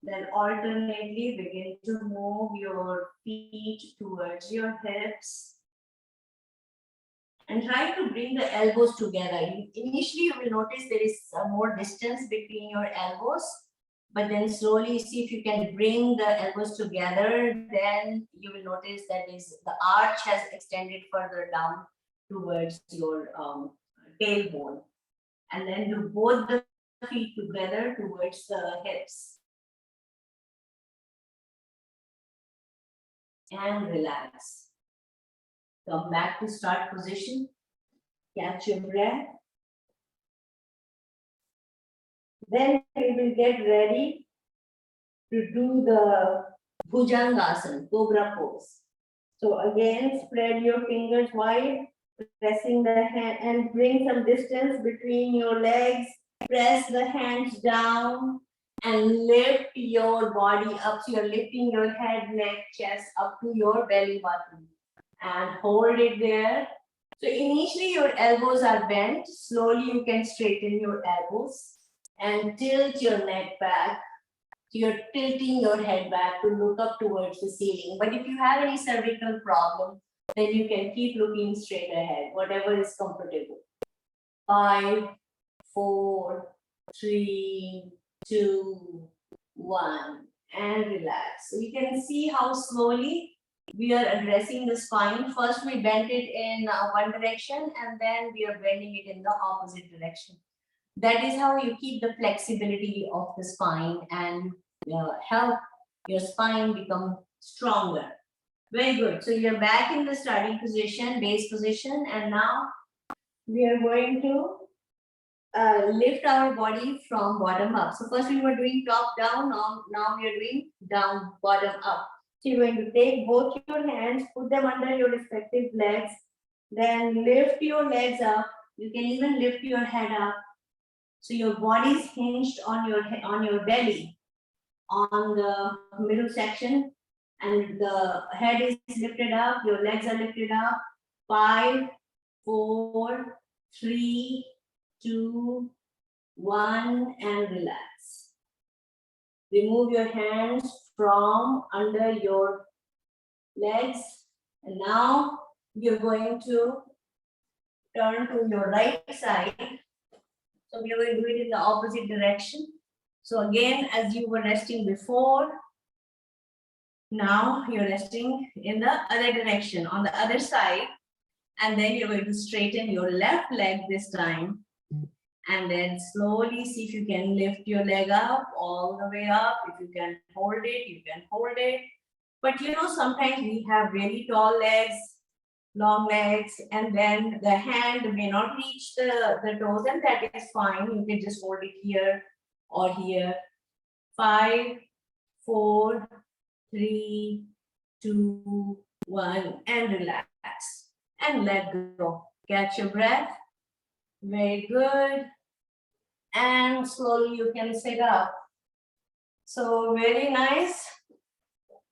Then alternately begin to move your feet towards your hips and try to bring the elbows together. Initially, you will notice there is more distance between your elbows, but then slowly see if you can bring the elbows together, then you will notice that the arch has extended further down towards your tailbone. And then do both the feet together towards the hips. And relax. Come back to start position. Catch your breath. Then we will get ready to do the Bhujangasana, Cobra pose. So again, spread your fingers wide, pressing the hand and bring some distance between your legs. Press the hands down and lift your body up. So you're lifting your head, neck, chest up to your belly button. And hold it there. So initially your elbows are bent. Slowly you can straighten your elbows and tilt your neck back. So you're tilting your head back to look up towards the ceiling. But if you have any cervical problem, then you can keep looking straight ahead, whatever is comfortable. 5, 4, 3, 2, 1, and relax. So you can see how slowly we are addressing the spine. First, we bend it in one direction, and then we are bending it in the opposite direction. That is how you keep the flexibility of the spine and help your spine become stronger. Very good. So you're back in the starting position, base position, and now we are going to lift our body from bottom up. So first we were doing top down, now we are doing down, bottom up. So you're going to take both your hands, put them under your respective legs, then lift your legs up. You can even lift your head up So your body is hinged on your belly, on the middle section, and the head is lifted up, your legs are lifted up. 5, 4, 3, 2, 1, and relax. Remove your hands from under your legs, and now you're going to turn to your right side. So we are going to do it in the opposite direction. So again, as you were resting before, now you're resting in the other direction, on the other side. And then you're going to straighten your left leg this time. And then slowly see if you can lift your leg up, all the way up. If you can hold it, you can hold it. But you know, sometimes we have really tall legs, long legs, and then the hand may not reach the toes, and that is fine. You can just hold it here or here. 5, 4, 3, 2, 1, and relax. And let go. Catch your breath. Very good. And slowly you can sit up. So very nice.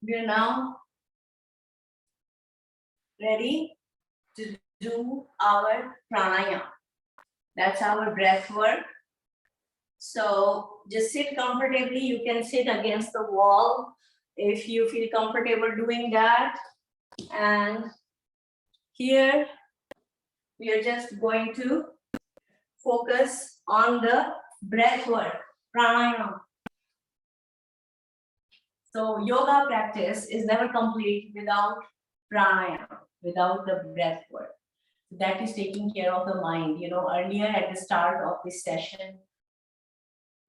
We're now ready to do our pranayama. That's our breath work. So just sit comfortably. You can sit against the wall if you feel comfortable doing that. And here we are just going to focus on the breath work, pranayama. So yoga practice is never complete without pranayama, without the breath work. That is taking care of the mind. You know, earlier at the start of this session,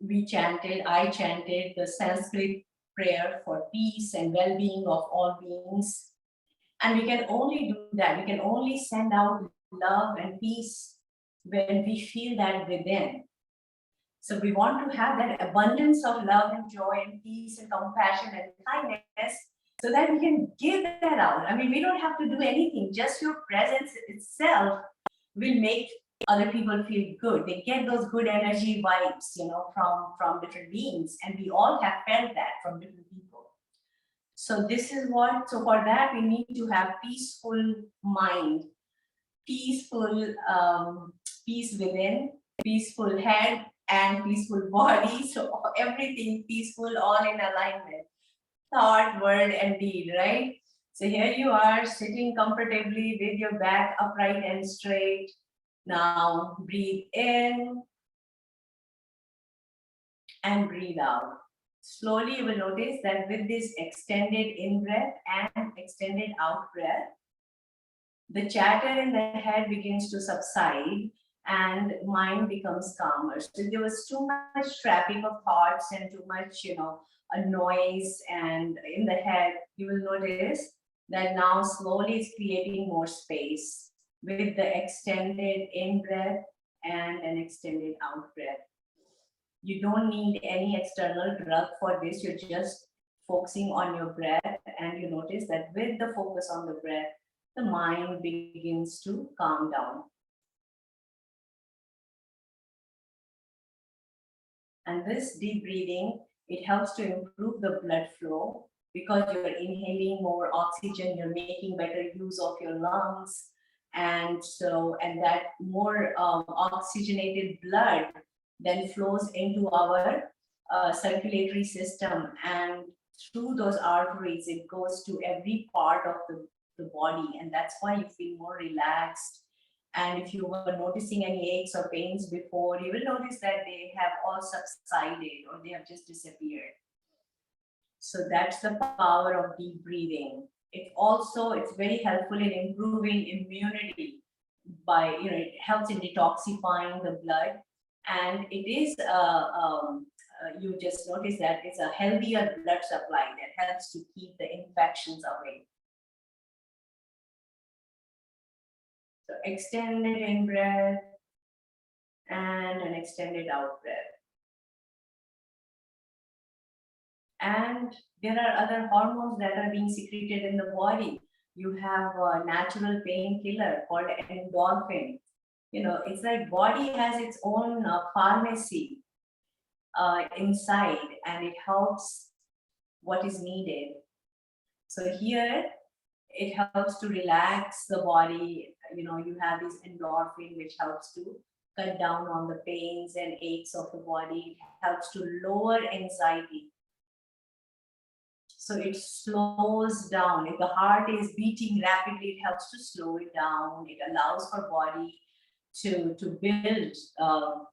I chanted the Sanskrit prayer for peace and well-being of all beings. And we can only do that. We can only send out love and peace when we feel that within. So we want to have that abundance of love and joy and peace and compassion and kindness so that we can give that out. I mean, we don't have to do anything. Just your presence itself will make other people feel good. They get those good energy vibes, you know, from different beings. And we all have felt that from different people. So this is what, so for that, we need to have peaceful mind, peaceful peace within, peaceful head, and peaceful body. So everything peaceful, all in alignment. Thought, word, and deed, right? So here you are sitting comfortably with your back upright and straight. Now breathe in and breathe out. Slowly you will notice that with this extended in breath and extended out breath, the chatter in the head begins to subside and mind becomes calmer. So there was too much traffic of thoughts and too much, you know, a noise and in the head, you will notice that now slowly it's creating more space with the extended in breath and an extended out breath. You don't need any external drug for this. You're just focusing on your breath, and you notice that with the focus on the breath, the mind begins to calm down. And this deep breathing, it helps to improve the blood flow because you're inhaling more oxygen, you're making better use of your lungs. And that more oxygenated blood then flows into our circulatory system, and through those arteries, it goes to every part of the body, and that's why you feel more relaxed. And if you were noticing any aches or pains before, you will notice that they have all subsided or they have just disappeared. So that's the power of deep breathing. It's very helpful in improving immunity by, you know, it helps in detoxifying the blood. And it is, you just notice that it's a healthier blood supply that helps to keep the infections away. So extended in breath and an extended out breath. And there are other hormones that are being secreted in the body. You have a natural painkiller called endorphin. It's like body has its own pharmacy inside, and it helps what is needed. So here it helps to relax the body. You have this endorphin which helps to cut down on the pains and aches of the body. It helps to lower anxiety. So it slows down. If the heart is beating rapidly, it helps to slow it down. It allows for body to build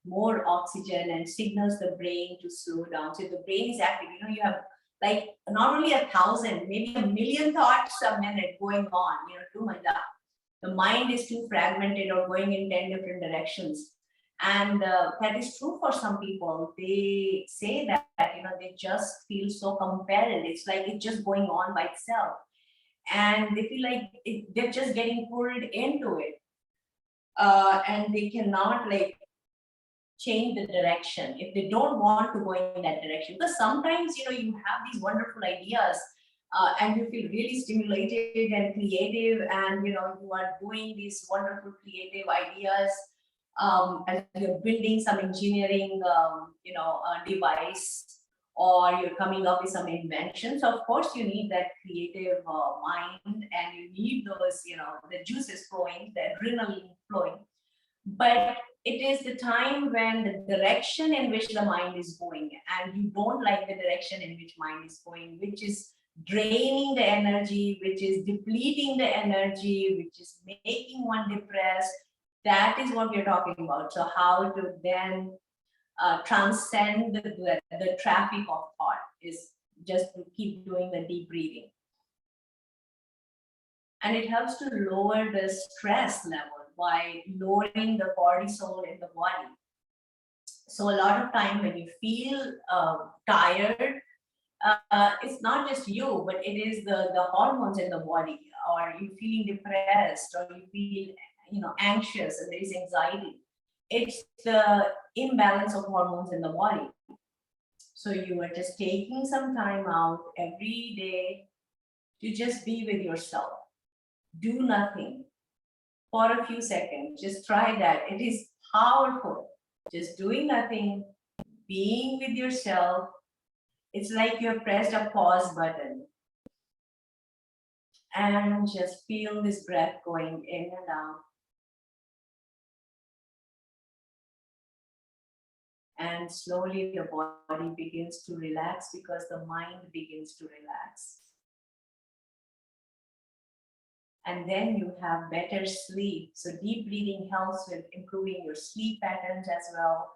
more oxygen and signals the brain to slow down. So if the brain is active, you have like not only 1,000, maybe 1,000,000 thoughts a minute going on, too much. The mind is too fragmented or going in 10 different directions. And that is true for some people. They say that, they just feel so compelled. It's like it's just going on by itself. And they feel like they're just getting pulled into it. And they cannot like change the direction if they don't want to go in that direction. Because sometimes, you have these wonderful ideas and you feel really stimulated and creative, and you are doing these wonderful creative ideas as you're building some engineering device, or you're coming up with some inventions. Of course you need that creative mind, and you need those, the juices flowing, the adrenaline flowing. But it is the time when the direction in which the mind is going, and you don't like the direction in which mind is going, which is draining the energy, which is depleting the energy, which is making one depressed. That is what we're talking about. So how to then transcend the traffic of thought is just to keep doing the deep breathing. And it helps to lower the stress level by lowering the cortisol in the body. So a lot of time when you feel tired, it's not just you, but it is the hormones in the body, or you feeling depressed, or you feel anxious, and there is anxiety. It's the imbalance of hormones in the body. So you are just taking some time out every day to just be with yourself. Do nothing for a few seconds. Just try that. It is powerful. Just doing nothing, being with yourself. It's like you have pressed a pause button. And just feel this breath going in and out. And slowly the body begins to relax because the mind begins to relax. And then you have better sleep. So deep breathing helps with improving your sleep patterns as well.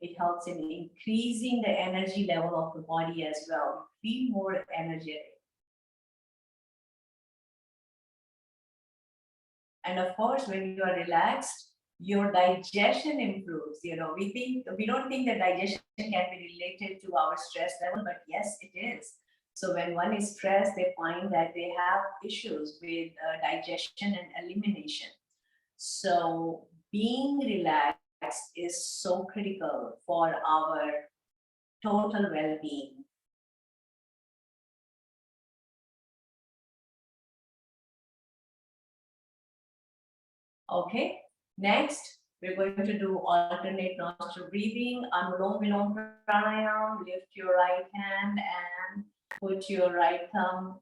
It helps in increasing the energy level of the body as well. Feel more energetic. And of course, when you are relaxed, your digestion improves. We don't think that digestion can be related to our stress level, but yes, it is. So when one is stressed, they find that they have issues with digestion and elimination. So being relaxed is so critical for our total well-being. Okay, next we're going to do alternate nostril breathing, Anulom Vilom Pranayam. Lift your right hand and put your right thumb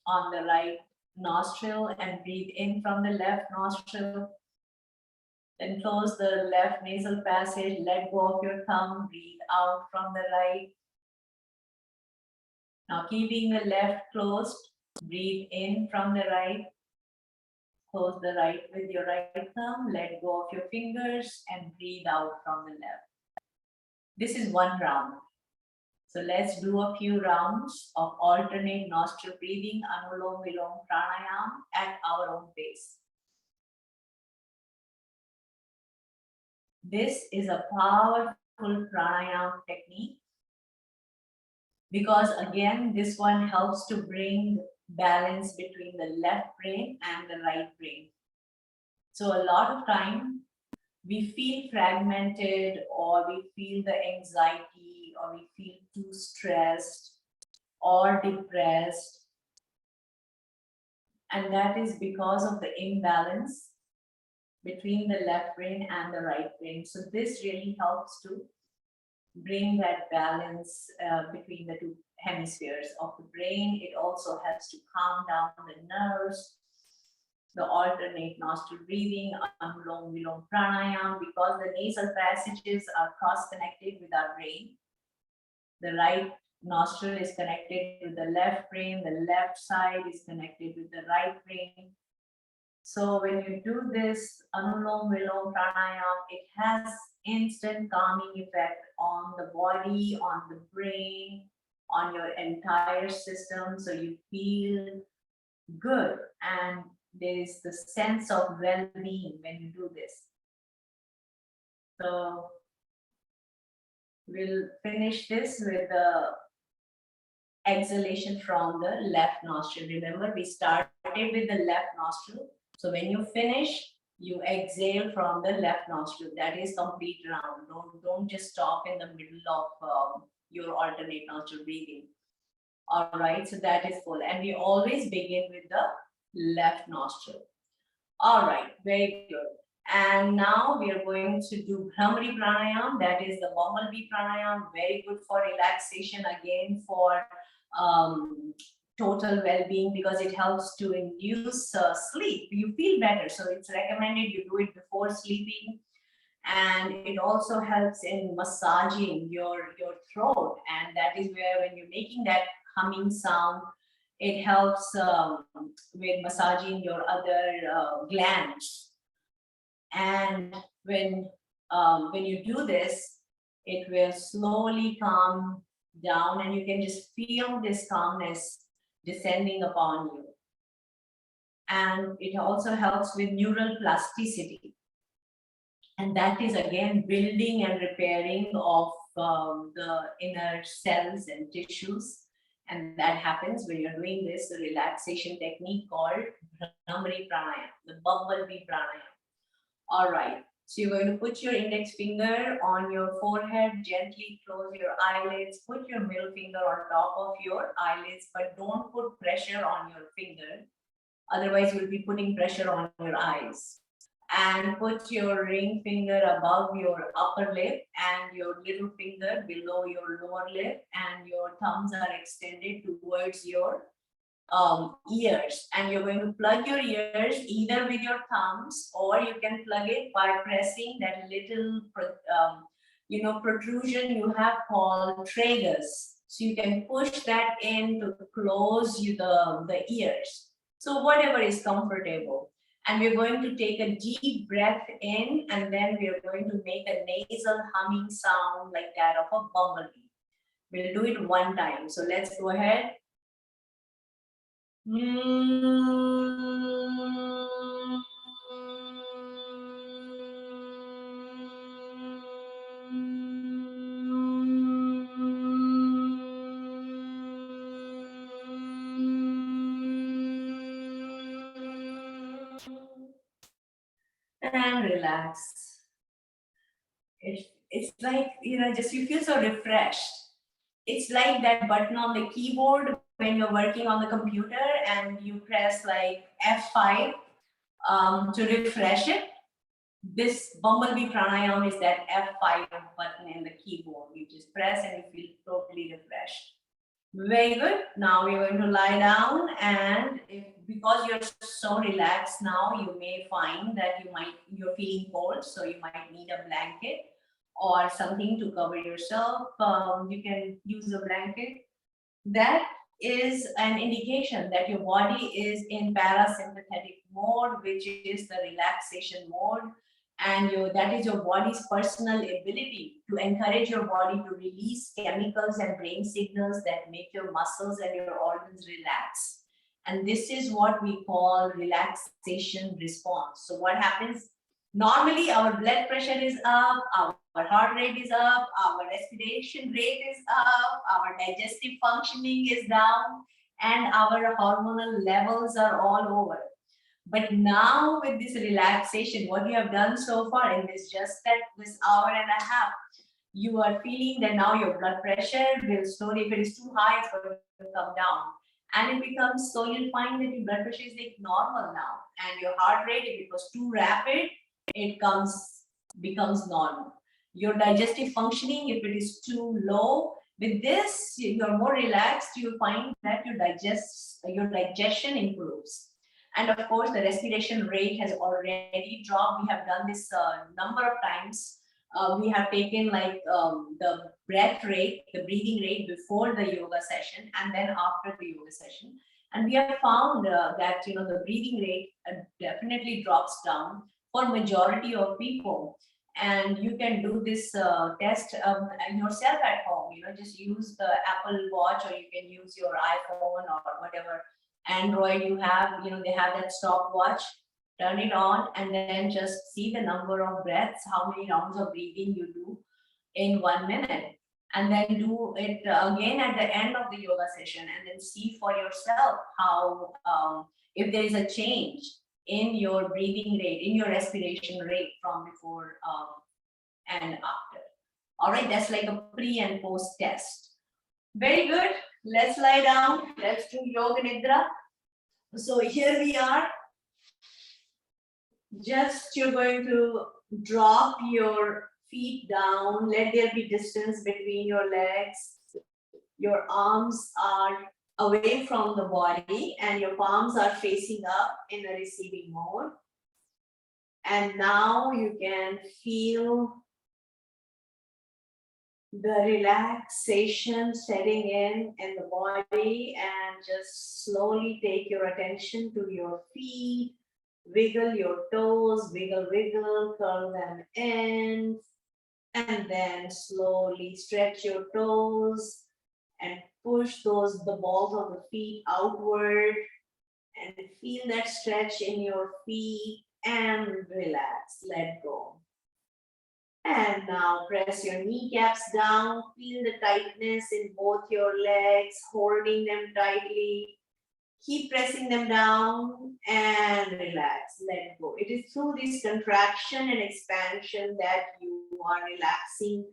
on the right nostril and breathe in from the left nostril. Then close the left nasal passage, let go of your thumb, breathe out from the right. Now keeping the left closed, breathe in from the right. Close the right with your right thumb, let go of your fingers and breathe out from the left. This is one round. So let's do a few rounds of alternate nostril breathing, Anulom Vilom Pranayam at our own pace. This is a powerful pranayam technique because again, this one helps to bring balance between the left brain and the right brain. So a lot of time we feel fragmented, or we feel the anxiety, or we feel too stressed or depressed. And that is because of the imbalance between the left brain and the right brain. So this really helps to bring that balance between the two hemispheres of the brain. It also helps to calm down the nerves, the alternate nostril breathing, Anulom Vilom Pranayam, because the nasal passages are cross-connected with our brain. The right nostril is connected with the left brain, the left side is connected with the right brain. So when you do this Anulom Vilom Pranayam, it has instant calming effect on the body, on the brain, on your entire system. So you feel good and there is the sense of well-being when you do this. So we'll finish this with the exhalation from the left nostril. Remember, we started with the left nostril. So when you finish, you exhale from the left nostril. That is complete round. Don't just stop in the middle of your alternate nostril breathing. All right, so that is full. And we always begin with the left nostril. All right, very good. And now we are going to do Bhramari Pranayam. That is the Bumblebee Pranayam. Very good for relaxation, again for total well-being, because it helps to induce sleep. You feel better. So it's recommended you do it before sleeping. And it also helps in massaging your throat. And that is where when you're making that humming sound, it helps with massaging your other glands. And when you do this, it will slowly calm down and you can just feel this calmness descending upon you. And it also helps with neural plasticity. And that is again building and repairing of the inner cells and tissues. And that happens when you're doing this relaxation technique called Bhramari Pranayam, the Bumblebee Pranayam. All right, so you're going to put your index finger on your forehead, gently close your eyelids, put your middle finger on top of your eyelids, but don't put pressure on your finger. Otherwise, you'll be putting pressure on your eyes. And put your ring finger above your upper lip and your little finger below your lower lip, and your thumbs are extended towards your ears. And you're going to plug your ears either with your thumbs, or you can plug it by pressing that little protrusion you have called tragus. So you can push that in to close the ears. So whatever is comfortable. And we're going to take a deep breath in, and then we're going to make a nasal humming sound like that of a bumblebee. We'll do it one time. So let's go ahead. And relax. It's like, just you feel so refreshed. It's like that button on the keyboard when you're working on the computer and you press like F5 to refresh it. This Bumblebee Pranayam is that F5 button in the keyboard. You just press and you feel totally refreshed. Very good. Now we're going to lie down, and because you're so relaxed now, you may find that you're feeling cold, so you might need a blanket or something to cover yourself. You can use a blanket. That is an indication that your body is in parasympathetic mode, which is the relaxation mode. And that is your body's personal ability to encourage your body to release chemicals and brain signals that make your muscles and your organs relax. And this is what we call relaxation response. So what happens? Normally, our blood pressure is up, our heart rate is up, our respiration rate is up, our digestive functioning is down, and our hormonal levels are all over. But now with this relaxation, what you have done so far in this hour and a half, you are feeling that now your blood pressure will slowly, if it is too high, it's going to come down. And it becomes, so you'll find that your blood pressure is like normal now. And your heart rate, if it was too rapid, it becomes normal. Your digestive functioning, if it is too low, with this, you're more relaxed, you find that your digestion improves. And of course, the respiration rate has already dropped. We have done this number of times. We have taken like the breath rate, the breathing rate before the yoga session and then after the yoga session. And we have found that the breathing rate definitely drops down for majority of people. And you can do this test yourself at home. Just use the Apple Watch, or you can use your iPhone or whatever Android you have. They have that stopwatch. Turn it on and then just see the number of breaths, how many rounds of breathing you do in 1 minute. And then do it again at the end of the yoga session, and then see for yourself how, if there is a change in your breathing rate, in your respiration rate from before and after. All right, that's like a pre and post test. Very good. Let's lie down. Let's do yoga nidra. So here we are. Just you're going to drop your feet down. Let there be distance between your legs. Your arms are away from the body and your palms are facing up in a receiving mode. And now you can feel the relaxation setting in the body, and just slowly take your attention to your feet. Wiggle your toes, wiggle, wiggle, curl them in, and then slowly stretch your toes and push the balls of the feet outward, and feel that stretch in your feet and relax, let go. And now press your kneecaps down, feel the tightness in both your legs, holding them tightly. Keep pressing them down and relax, let go. It is through this contraction and expansion that you are relaxing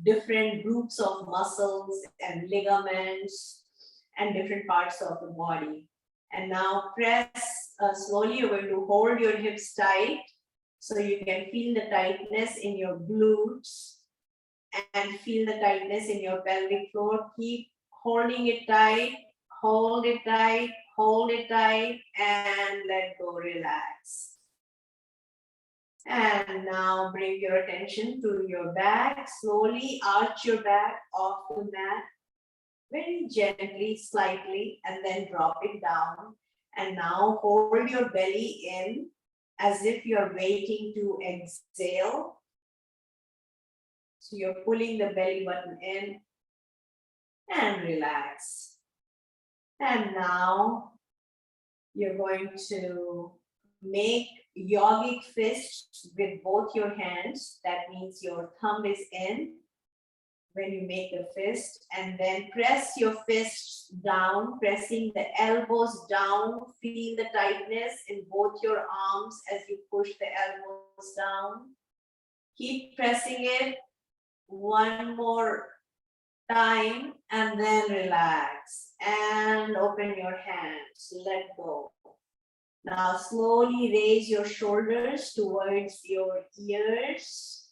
different groups of muscles and ligaments and different parts of the body. And now press slowly. You're going to hold your hips tight so you can feel the tightness in your glutes and feel the tightness in your pelvic floor. Keep holding it tight. Hold it tight, and let go, relax. And now bring your attention to your back. Slowly arch your back off the mat, very gently, slightly, and then drop it down. And now hold your belly in as if you're waiting to exhale. So you're pulling the belly button in and relax. And now you're going to make yogic fists with both your hands. That means your thumb is in when you make the fist, and then press your fists down, pressing the elbows down. Feel the tightness in both your arms as you push the elbows down. Keep pressing it. One more time, and then relax and open your hands, let go. Now slowly raise your shoulders towards your ears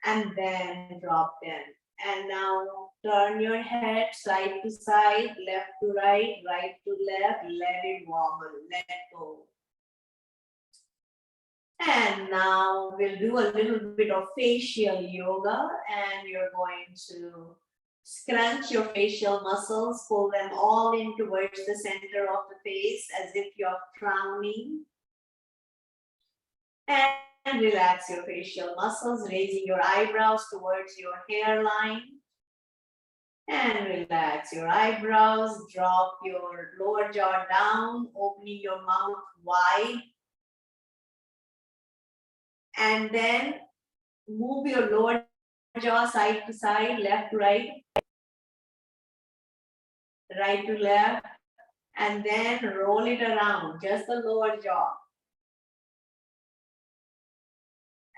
and then drop them. And now turn your head side to side, left to right, right to left, let it wobble, let go. And now we'll do a little bit of facial yoga, and you're going to scrunch your facial muscles, pull them all in towards the center of the face as if you're frowning. And relax your facial muscles, raising your eyebrows towards your hairline. And relax your eyebrows, drop your lower jaw down, opening your mouth wide. And then move your lower jaw side to side, left to right, right to left, and then roll it around, just the lower jaw.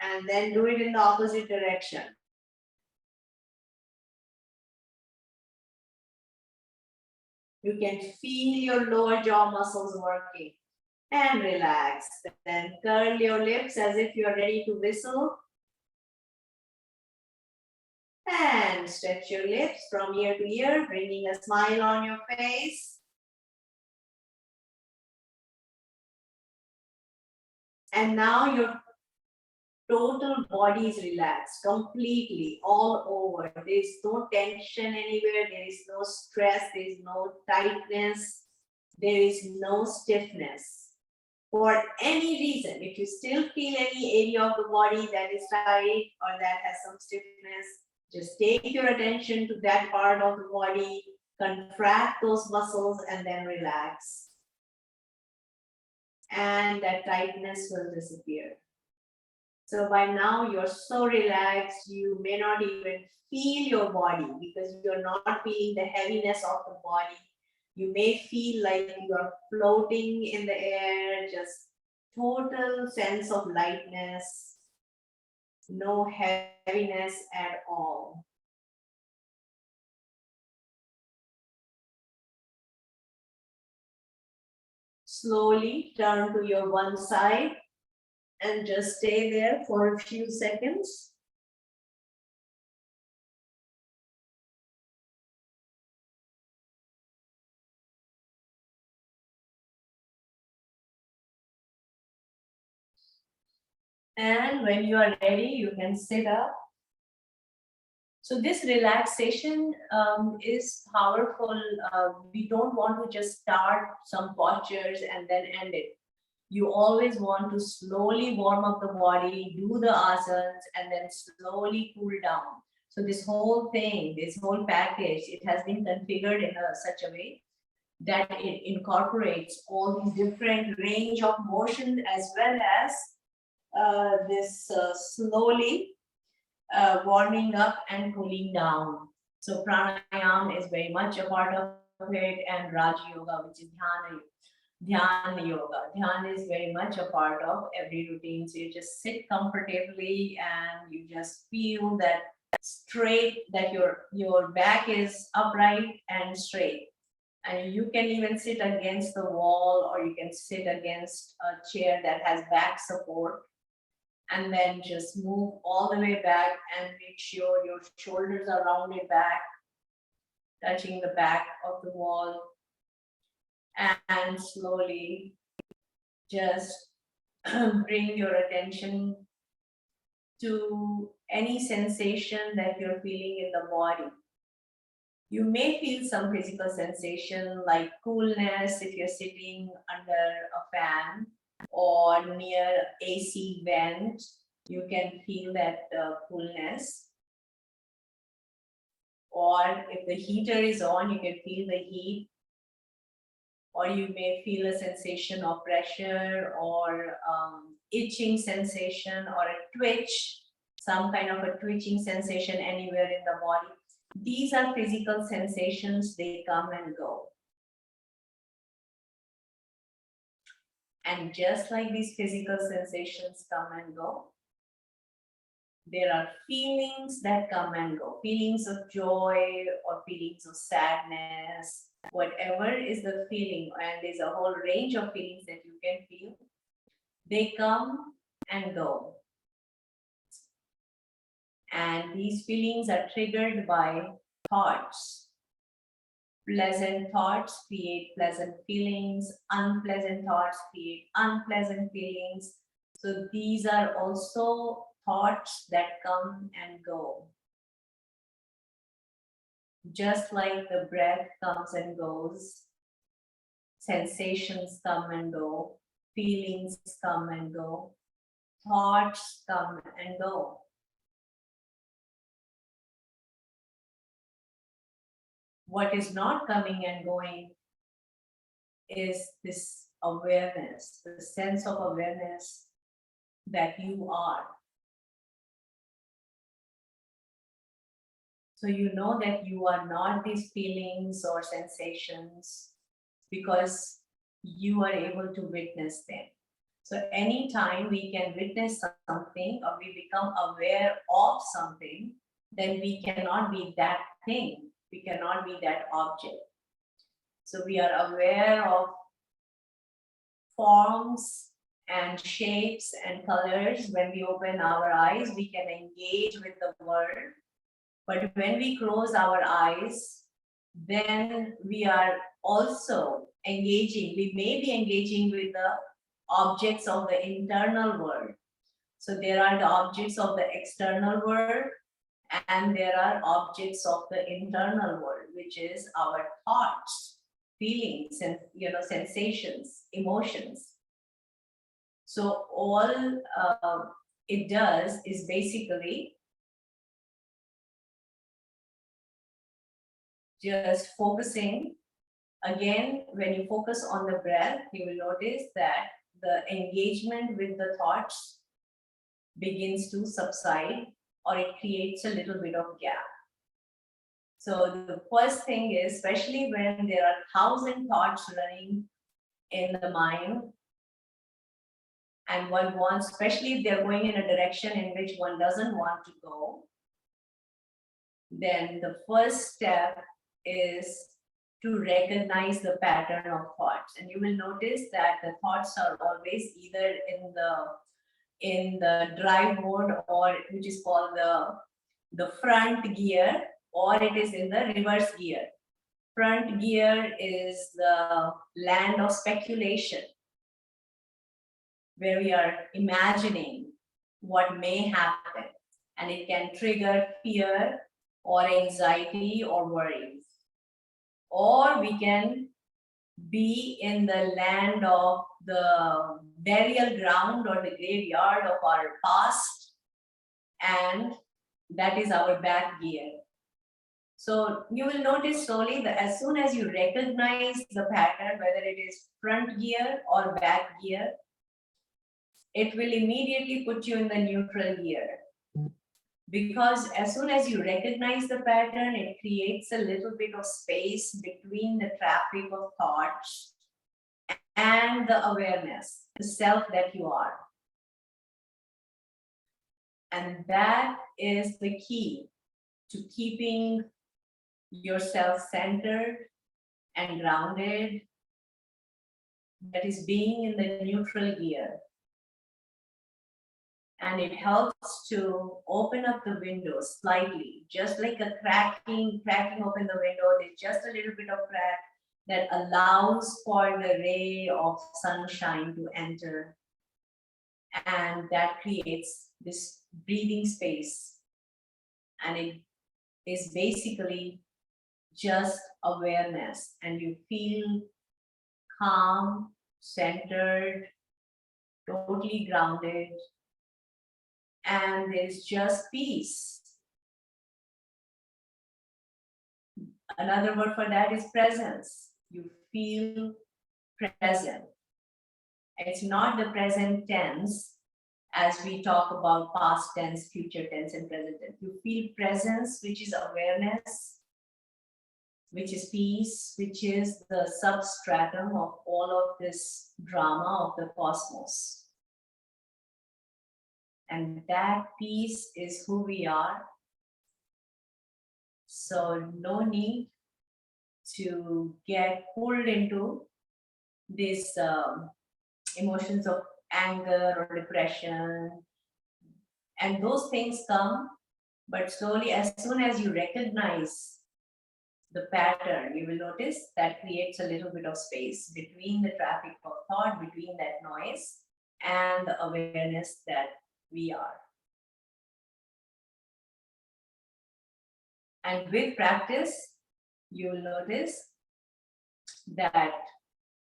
And then do it in the opposite direction. You can feel your lower jaw muscles working. and relax. Then curl your lips as if you're ready to whistle. And stretch your lips from ear to ear, bringing a smile on your face. And now your total body is relaxed completely all over. There is no tension anywhere. There is no stress. There is no tightness. There is no stiffness. For any reason, if you still feel any area of the body that is tight or that has some stiffness, just take your attention to that part of the body, contract those muscles, and then relax. And that tightness will disappear. So by now you're so relaxed, you may not even feel your body because you're not feeling the heaviness of the body. You may feel like you're floating in the air, just total sense of lightness, no heaviness at all. Slowly turn to your one side and just stay there for a few seconds. And when you are ready, you can sit up. So this relaxation is powerful. We don't want to just start some postures and then end it. You always want to slowly warm up the body, do the asanas, and then slowly cool down. So this whole thing, this whole package, it has been configured in such a way that it incorporates all these different range of motion as well as this slowly warming up and cooling down. So pranayam is very much a part of it, and Raj Yoga, which is Dhyan Yoga. Dhyan is very much a part of every routine. So you just sit comfortably and you just feel that straight, that your back is upright and straight. And you can even sit against the wall or you can sit against a chair that has back support, and then just move all the way back and make sure your shoulders are rounded back, touching the back of the wall, and slowly just bring your attention to any sensation that you're feeling in the body. You may feel some physical sensation like coolness if you're sitting under a fan or near AC vent. You can feel that coolness. Or if the heater is on, you can feel the heat. Or you may feel a sensation of pressure or itching sensation or a twitch, some kind of a twitching sensation anywhere in the body. These are physical sensations, they come and go. And just like these physical sensations come and go, there are feelings that come and go, feelings of joy or feelings of sadness, whatever is the feeling, and there's a whole range of feelings that you can feel. They come and go. And these feelings are triggered by thoughts. Pleasant thoughts create pleasant feelings, unpleasant thoughts create unpleasant feelings. So these are also thoughts that come and go. Just like the breath comes and goes, sensations come and go, feelings come and go, thoughts come and go. What is not coming and going is this awareness, the sense of awareness that you are. So you know that you are not these feelings or sensations because you are able to witness them. So anytime we can witness something or we become aware of something, then we cannot be that thing. We cannot be that object. So we are aware of forms and shapes and colors. When we open our eyes, we can engage with the world. But when we close our eyes, then we are also engaging. We may be engaging with the objects of the internal world. So there are the objects of the external world, and there are objects of the internal world, which is our thoughts, feelings, and sensations, emotions. So all it does is basically just focusing. Again, when you focus on the breath, you will notice that the engagement with the thoughts begins to subside, or it creates a little bit of gap. So the first thing is, especially when there are 1,000 thoughts running in the mind, and one wants, especially if they're going in a direction in which one doesn't want to go, then the first step is to recognize the pattern of thoughts. And you will notice that the thoughts are always either in the drive mode, or which is called the front gear, or it is in the reverse gear. Front gear is the land of speculation, where we are imagining what may happen, and it can trigger fear or anxiety or worries. Or we can be in the land of the burial ground or the graveyard of our past, and that is our back gear. So you will notice slowly that as soon as you recognize the pattern, whether it is front gear or back gear, it will immediately put you in the neutral gear. Because as soon as you recognize the pattern, it creates a little bit of space between the traffic of thoughts and the awareness, the self that you are. And that is the key to keeping yourself centered and grounded. That is being in the neutral gear. And it helps to open up the window slightly, just like a cracking open the window. There's just a little bit of crack that allows for the ray of sunshine to enter. And that creates this breathing space. And it is basically just awareness. And you feel calm, centered, totally grounded. And there's just peace. Another word for that is presence. You feel present. It's not the present tense as we talk about past tense, future tense, and present tense. You feel presence, which is awareness, which is peace, which is the substratum of all of this drama of the cosmos. And that peace is who we are. So no need to get pulled into these emotions of anger or depression. And those things come, but slowly, as soon as you recognize the pattern, you will notice that creates a little bit of space between the traffic of thought, between that noise, and the awareness that we are. And with practice, you will notice that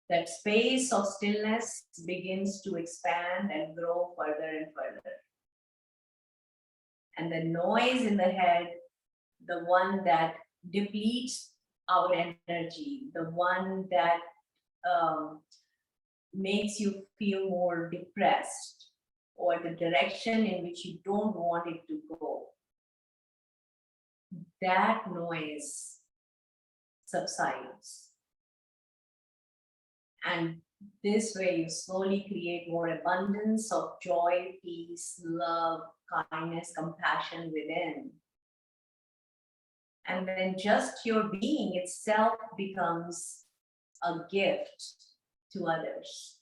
that space of stillness begins to expand and grow further and further. And the noise in the head, the one that depletes our energy, the one that makes you feel more depressed, or the direction in which you don't want it to go, that noise subsides. And this way you slowly create more abundance of joy, peace, love, kindness, compassion within. And then just your being itself becomes a gift to others.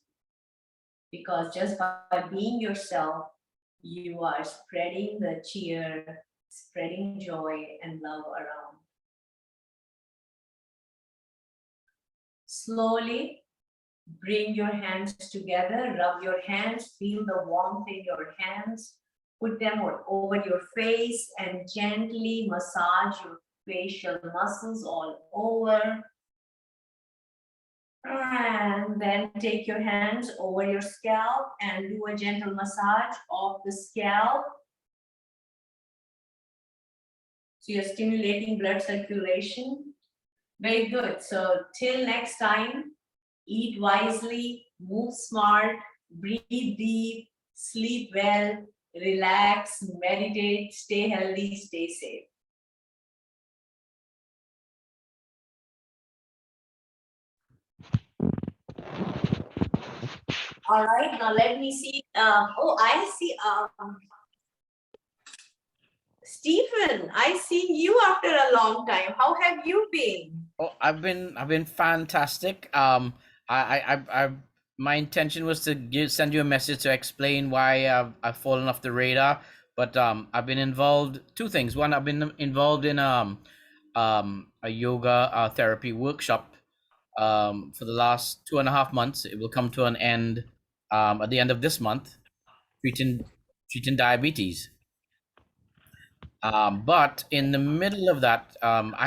because just by being yourself, you are spreading the cheer, spreading joy and love around. Slowly bring your hands together, rub your hands, feel the warmth in your hands, put them over your face and gently massage your facial muscles all over. And then take your hands over your scalp and do a gentle massage of the scalp. So you're stimulating blood circulation. Very good. So till next time, eat wisely, move smart, breathe deep, sleep well, relax, meditate, stay healthy, stay safe. All right, now let me see. Oh, I see. Stephen, I see you after a long time. How have you been? Oh, I've been fantastic. I my intention was to send you a message to explain why I've fallen off the radar, but I've been involved two things. One, I've been involved in a yoga therapy workshop for the last 2.5 months. It will come to an end at the end of this month, treating diabetes. But in the middle of that, I